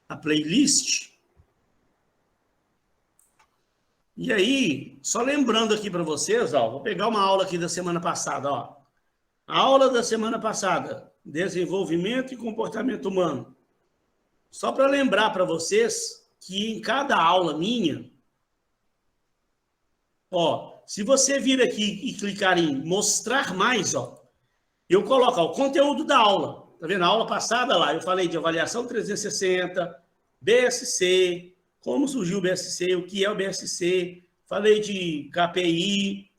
a playlist. E aí, só lembrando aqui para vocês, ó, vou pegar uma aula aqui da semana passada, ó. A aula da semana passada, desenvolvimento e comportamento humano. Só para lembrar para vocês que em cada aula minha, Ó, se você vir aqui e clicar em mostrar mais, ó, eu coloco ó, o conteúdo da aula. Tá vendo? A aula passada lá, eu falei de avaliação 360, BSC, como surgiu o BSC, o que é o BSC, falei de KPI,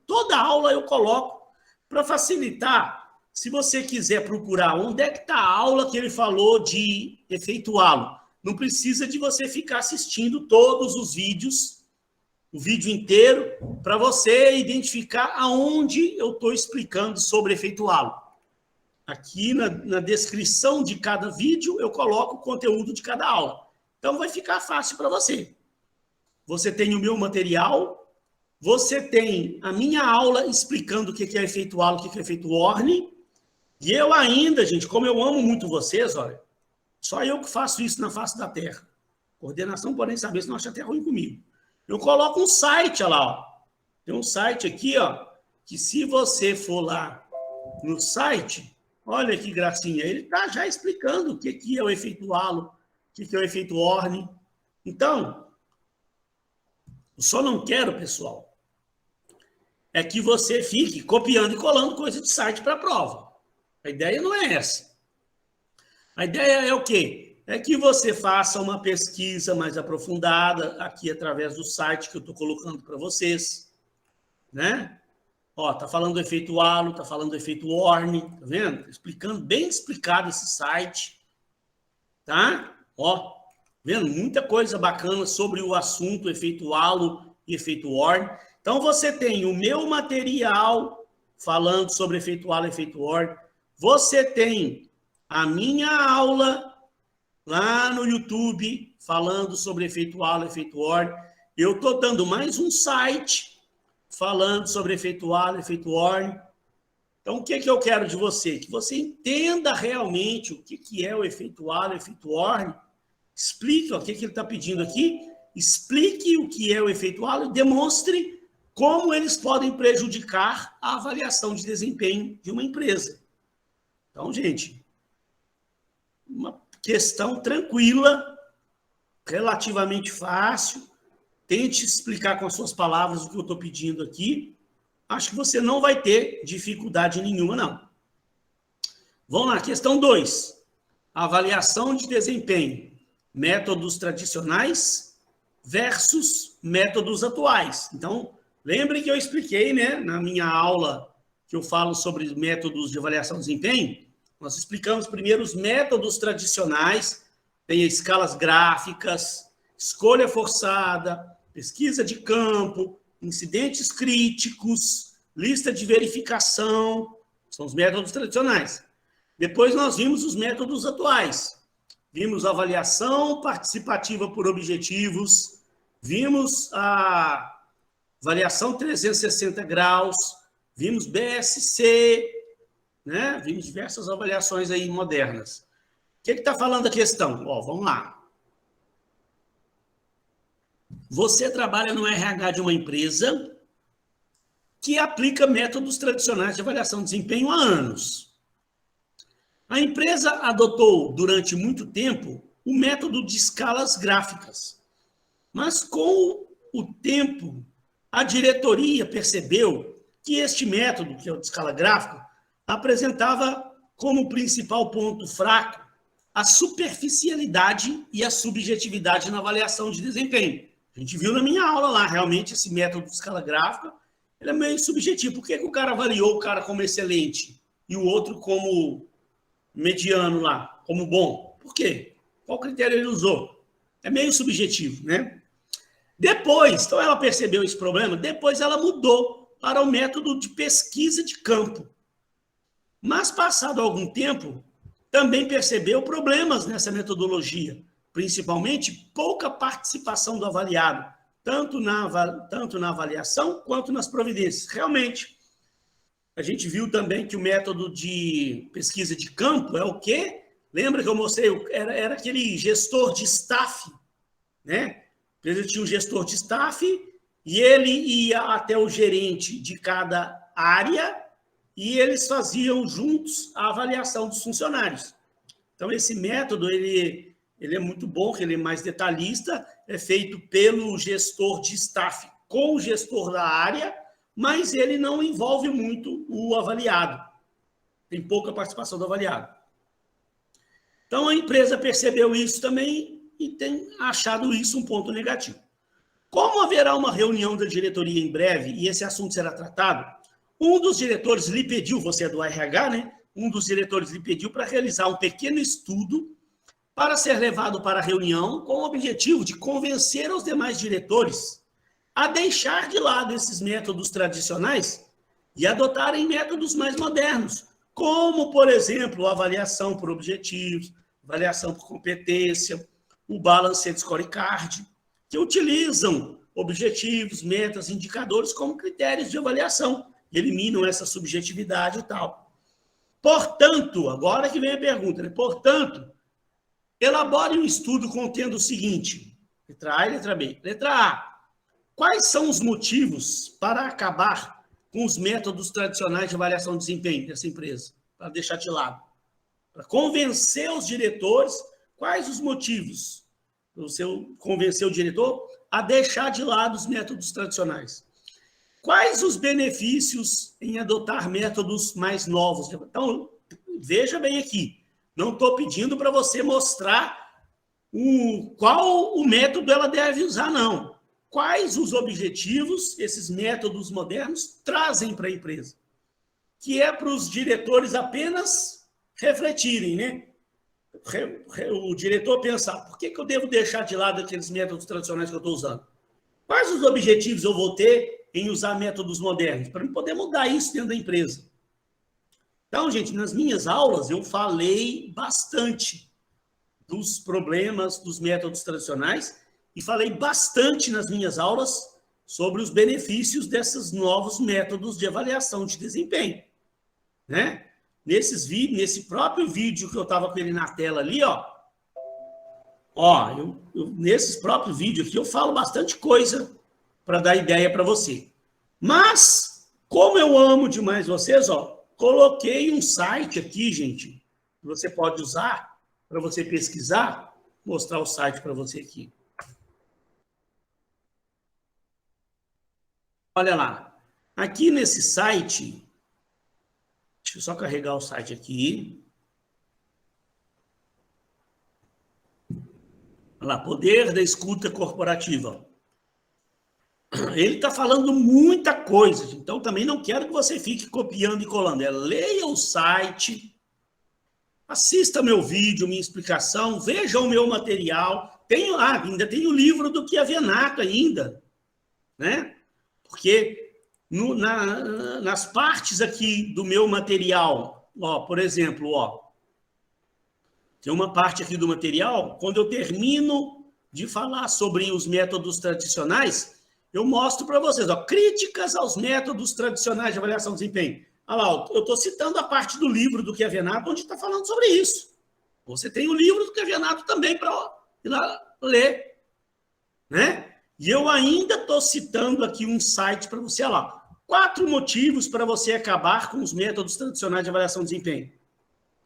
toda aula eu coloco para facilitar. Se você quiser procurar onde é que está a aula que ele falou de efeituá-lo, não precisa de você ficar assistindo todos os vídeos, o vídeo inteiro, para você identificar aonde eu estou explicando sobre efeituá-lo. Aqui na descrição de cada vídeo, eu coloco o conteúdo de cada aula. Então, vai ficar fácil para você. Você tem o meu material, você tem a minha aula explicando o que é efeituá-lo, o que é efeituorne, e eu ainda, gente, como eu amo muito vocês, olha, só eu que faço isso na face da Terra. Coordenação podem saber, se não acha até ruim comigo. Eu coloco um site, olha lá, ó. Tem um site aqui, ó, que se você for lá no site, olha que gracinha, ele está já explicando o que é o efeituá-lo, o que é o efeituorne. Então, eu só não quero, pessoal, é que você fique copiando e colando coisa de site para a prova. A ideia não é essa. A ideia é o quê? É que você faça uma pesquisa mais aprofundada aqui através do site que eu estou colocando para vocês, né? Ó, tá falando do efeito halo, tá falando do efeito Orne, tá vendo? Explicando, bem explicado esse site, tá? Ó, vendo? Muita coisa bacana sobre o assunto efeito halo e efeito Orne. Então, você tem o meu material falando sobre efeito halo e efeito Orne. Você tem a minha aula lá no YouTube falando sobre efeito halo e efeito Orne. Eu estou dando mais um site falando sobre efeito halo, efeito Orne. Então, o que eu quero de você? Que você entenda realmente o que é o efeito halo, efeito Orne. Explique o que ele está pedindo aqui. Explique o que é o efeito halo e demonstre como eles podem prejudicar a avaliação de desempenho de uma empresa. Então, gente, uma questão tranquila, relativamente fácil. Tente explicar com as suas palavras o que eu estou pedindo aqui. Acho que você não vai ter dificuldade nenhuma, não. Vamos lá, questão 2. Avaliação de desempenho. Métodos tradicionais versus métodos atuais. Então, lembre que eu expliquei, né, na minha aula que eu falo sobre métodos de avaliação de desempenho, nós explicamos primeiro os métodos tradicionais, tem escalas gráficas, escolha forçada, pesquisa de campo, incidentes críticos, lista de verificação, são os métodos tradicionais. Depois nós vimos os métodos atuais. Vimos a avaliação participativa por objetivos, vimos a avaliação 360 graus, vimos BSC, né? Vimos diversas avaliações aí modernas. O que está falando a questão? Ó, vamos lá. Você trabalha no RH de uma empresa que aplica métodos tradicionais de avaliação de desempenho há anos. A empresa adotou, durante muito tempo, o método de escalas gráficas. Mas, com o tempo, a diretoria percebeu que este método, que é o de escala gráfica, apresentava como principal ponto fraco a superficialidade e a subjetividade na avaliação de desempenho. A gente viu na minha aula lá, realmente, esse método de escala gráfica, ele é meio subjetivo. Por que o cara avaliou o cara como excelente e o outro como mediano lá, como bom? Por quê? Qual critério ele usou? É meio subjetivo, né? Depois, então ela percebeu esse problema, depois ela mudou para o método de pesquisa de campo. Mas, passado algum tempo, também percebeu problemas nessa metodologia, principalmente pouca participação do avaliado, tanto na avaliação quanto nas providências. Realmente, a gente viu também que o método de pesquisa de campo é o quê? Lembra que eu mostrei? Era aquele gestor de staff, né? Ele tinha um gestor de staff e ele ia até o gerente de cada área e eles faziam juntos a avaliação dos funcionários. Então, esse método, ele é muito bom, ele é mais detalhista, é feito pelo gestor de staff com o gestor da área, mas ele não envolve muito o avaliado. Tem pouca participação do avaliado. Então, a empresa percebeu isso também e tem achado isso um ponto negativo. Como haverá uma reunião da diretoria em breve e esse assunto será tratado, um dos diretores lhe pediu, você é do RH, né? Um dos diretores lhe pediu para realizar um pequeno estudo para ser levado para a reunião com o objetivo de convencer os demais diretores a deixar de lado esses métodos tradicionais e adotarem métodos mais modernos, como, por exemplo, a avaliação por objetivos, avaliação por competência, o Balanced Scorecard, que utilizam objetivos, metas, indicadores como critérios de avaliação, eliminam essa subjetividade e tal. Portanto, agora que vem a pergunta, né? Portanto, elabore um estudo contendo o seguinte, letra A e letra B. Letra A, quais são os motivos para acabar com os métodos tradicionais de avaliação de desempenho dessa empresa? Para deixar de lado. Para convencer os diretores, quais os motivos para você convencer o diretor a deixar de lado os métodos tradicionais? Quais os benefícios em adotar métodos mais novos? Então, veja bem aqui, não estou pedindo para você mostrar qual o método ela deve usar, não. Quais os objetivos esses métodos modernos trazem para a empresa? Que é para os diretores apenas refletirem, né? O diretor pensar, por que eu devo deixar de lado aqueles métodos tradicionais que eu estou usando? Quais os objetivos eu vou ter em usar métodos modernos? Para poder mudar isso dentro da empresa. Então, gente, nas minhas aulas eu falei bastante dos problemas dos métodos tradicionais e falei bastante nas minhas aulas sobre os benefícios desses novos métodos de avaliação de desempenho, né? Nesse próprio vídeo que eu estava com ele na tela ali, nesse próprio vídeo aqui eu falo bastante coisa para dar ideia para você. Mas, como eu amo demais vocês, coloquei um site aqui, gente, que você pode usar para você pesquisar. Vou mostrar o site para você aqui. Olha lá. Aqui nesse site, deixa eu só carregar o site aqui. Olha lá, Poder da Escuta Corporativa. Ele está falando muita coisa, então também não quero que você fique copiando e colando. Leia o site, assista meu vídeo, minha explicação, veja o meu material. Ainda tem o livro do Chiavenato ainda, né? Porque nas partes aqui do meu material, por exemplo, tem uma parte aqui do material, quando eu termino de falar sobre os métodos tradicionais, eu mostro para vocês, críticas aos métodos tradicionais de avaliação de desempenho. Olha lá, eu estou citando a parte do livro do Chiavenato, onde está falando sobre isso. Você tem o livro do Chiavenato também para ir lá ler, né? E eu ainda estou citando aqui um site para você, olha lá, 4 motivos para você acabar com os métodos tradicionais de avaliação de desempenho.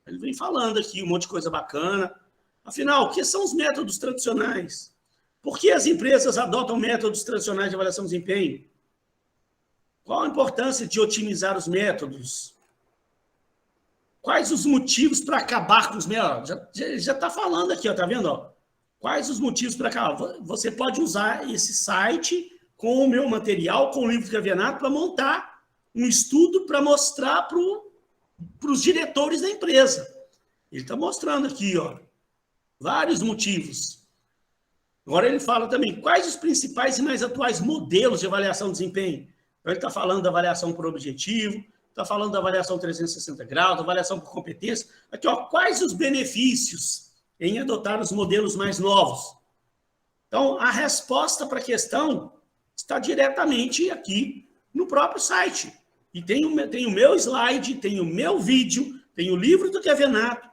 Ele vem falando aqui um monte de coisa bacana. Afinal, o que são os métodos tradicionais? Por que as empresas adotam métodos tradicionais de avaliação de desempenho? Qual a importância de otimizar os métodos? Quais os motivos para acabar com os métodos? Já está falando aqui, tá vendo? Quais os motivos para acabar? Você pode usar esse site com o meu material, com o livro do Chiavenato, para montar um estudo para mostrar para os diretores da empresa. Ele está mostrando aqui, vários motivos. Agora ele fala também quais os principais e mais atuais modelos de avaliação de desempenho. Então, ele está falando da avaliação por objetivo, está falando da avaliação 360 graus, da avaliação por competência. Aqui, quais os benefícios em adotar os modelos mais novos? Então, a resposta para a questão está diretamente aqui no próprio site. E tem o meu slide, tem o meu vídeo, tem o livro do Chiavenato.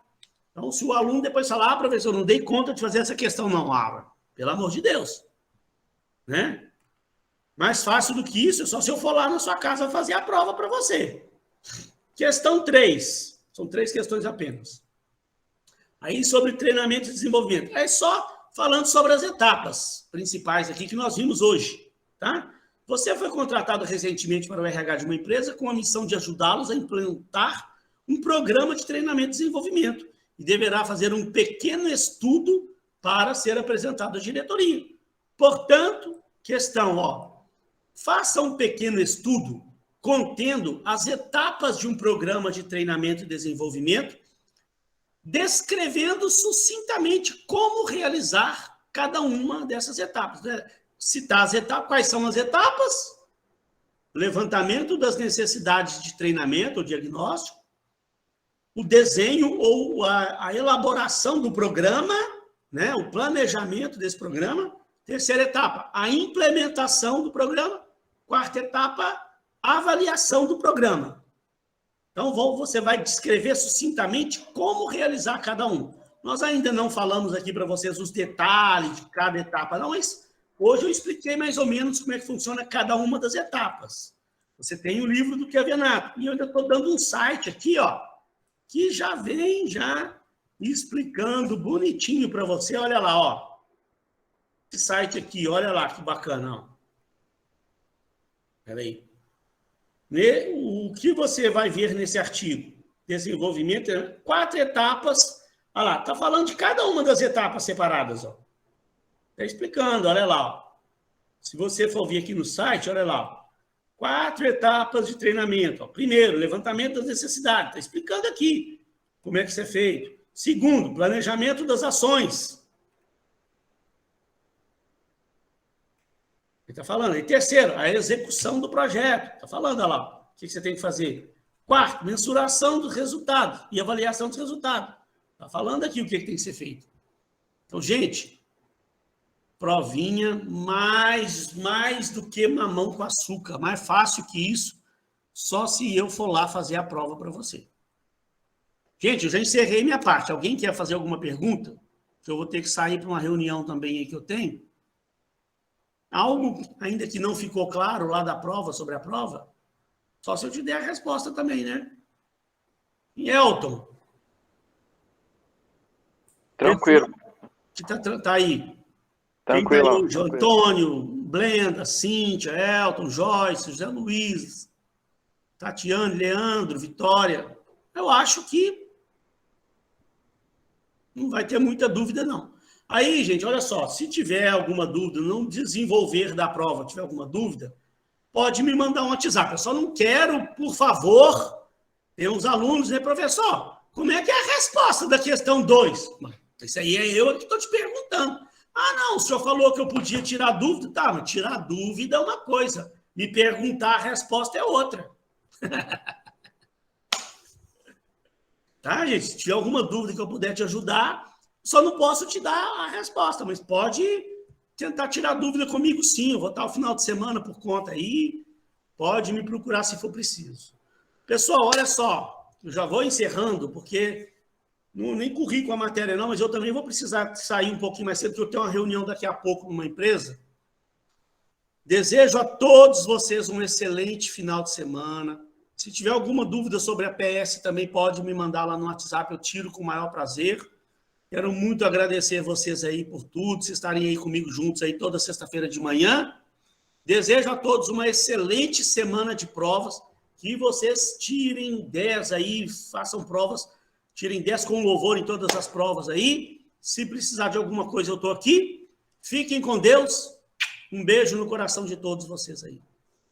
Então, se o aluno depois falar, professor, não dei conta de fazer essa questão, não, pelo amor de Deus, né? Mais fácil do que isso é só se eu for lá na sua casa fazer a prova para você. Questão 3. São 3 questões apenas. Aí, sobre treinamento e desenvolvimento. É só falando sobre as etapas principais aqui que nós vimos hoje, tá? Você foi contratado recentemente para o RH de uma empresa com a missão de ajudá-los a implantar um programa de treinamento e desenvolvimento e deverá fazer um pequeno estudo para ser apresentado à diretoria. Portanto, questão, faça um pequeno estudo contendo as etapas de um programa de treinamento e desenvolvimento, descrevendo sucintamente como realizar cada uma dessas etapas. Citar as etapas, quais são as etapas? Levantamento das necessidades de treinamento ou diagnóstico, o desenho ou a elaboração do programa, né, o planejamento desse programa. Terceira etapa, a implementação do programa. Quarta etapa, a avaliação do programa. Então, você vai descrever sucintamente como realizar cada um. Nós ainda não falamos aqui para vocês os detalhes de cada etapa, não, mas hoje eu expliquei mais ou menos como é que funciona cada uma das etapas. Você tem o livro do Kevin Nato, e eu ainda estou dando um site aqui, que já vem explicando bonitinho para você. Olha lá, esse site aqui, olha lá que bacana. Espera aí. O que você vai ver nesse artigo? Desenvolvimento, 4 etapas. Olha lá, está falando de cada uma das etapas separadas. Está explicando, olha lá. Se você for vir aqui no site, olha lá. 4 etapas de treinamento. Primeiro, levantamento das necessidades. Está explicando aqui como é que isso é feito. Segundo, planejamento das ações. Ele está falando. E terceiro, a execução do projeto. Está falando, olha lá, o que você tem que fazer. Quarto, mensuração dos resultados e avaliação dos resultados. Está falando aqui o que tem que ser feito. Então, gente, provinha mais do que mamão com açúcar. Mais fácil que isso, só se eu for lá fazer a prova para você. Gente, eu já encerrei minha parte. Alguém quer fazer alguma pergunta? Que eu vou ter que sair para uma reunião também aí que eu tenho. Algo ainda que não ficou claro lá da prova, sobre a prova? Só se eu te der a resposta também, né? E Elton? Tranquilo. Que tá aí? Tranquilo. Tá aí? João Antônio, Blenda, Cíntia, Elton, Joyce, José Luiz, Tatiane, Leandro, Vitória. Eu acho que não vai ter muita dúvida, não. Aí, gente, olha só, se tiver alguma dúvida, não desenvolver da prova, tiver alguma dúvida, pode me mandar um WhatsApp. Eu só não quero, por favor, ter uns alunos, né, professor? Como é que é a resposta da questão 2? Isso aí é eu que estou te perguntando. Ah, não, o senhor falou que eu podia tirar dúvida. Tá, mas tirar dúvida é uma coisa. Me perguntar a resposta é outra. Tá, gente? Se tiver alguma dúvida que eu puder te ajudar, só não posso te dar a resposta, mas pode tentar tirar dúvida comigo, sim. Eu vou estar o final de semana por conta aí. Pode me procurar se for preciso. Pessoal, olha só. Eu já vou encerrando, porque nem corri com a matéria, não, mas eu também vou precisar sair um pouquinho mais cedo, porque eu tenho uma reunião daqui a pouco numa empresa. Desejo a todos vocês um excelente final de semana. Se tiver alguma dúvida sobre a PS, também pode me mandar lá no WhatsApp, eu tiro com o maior prazer. Quero muito agradecer vocês aí por tudo, vocês estarem aí comigo juntos aí toda sexta-feira de manhã. Desejo a todos uma excelente semana de provas, que vocês tirem 10 aí, façam provas, tirem 10 com louvor em todas as provas aí. Se precisar de alguma coisa, eu estou aqui. Fiquem com Deus. Um beijo no coração de todos vocês aí.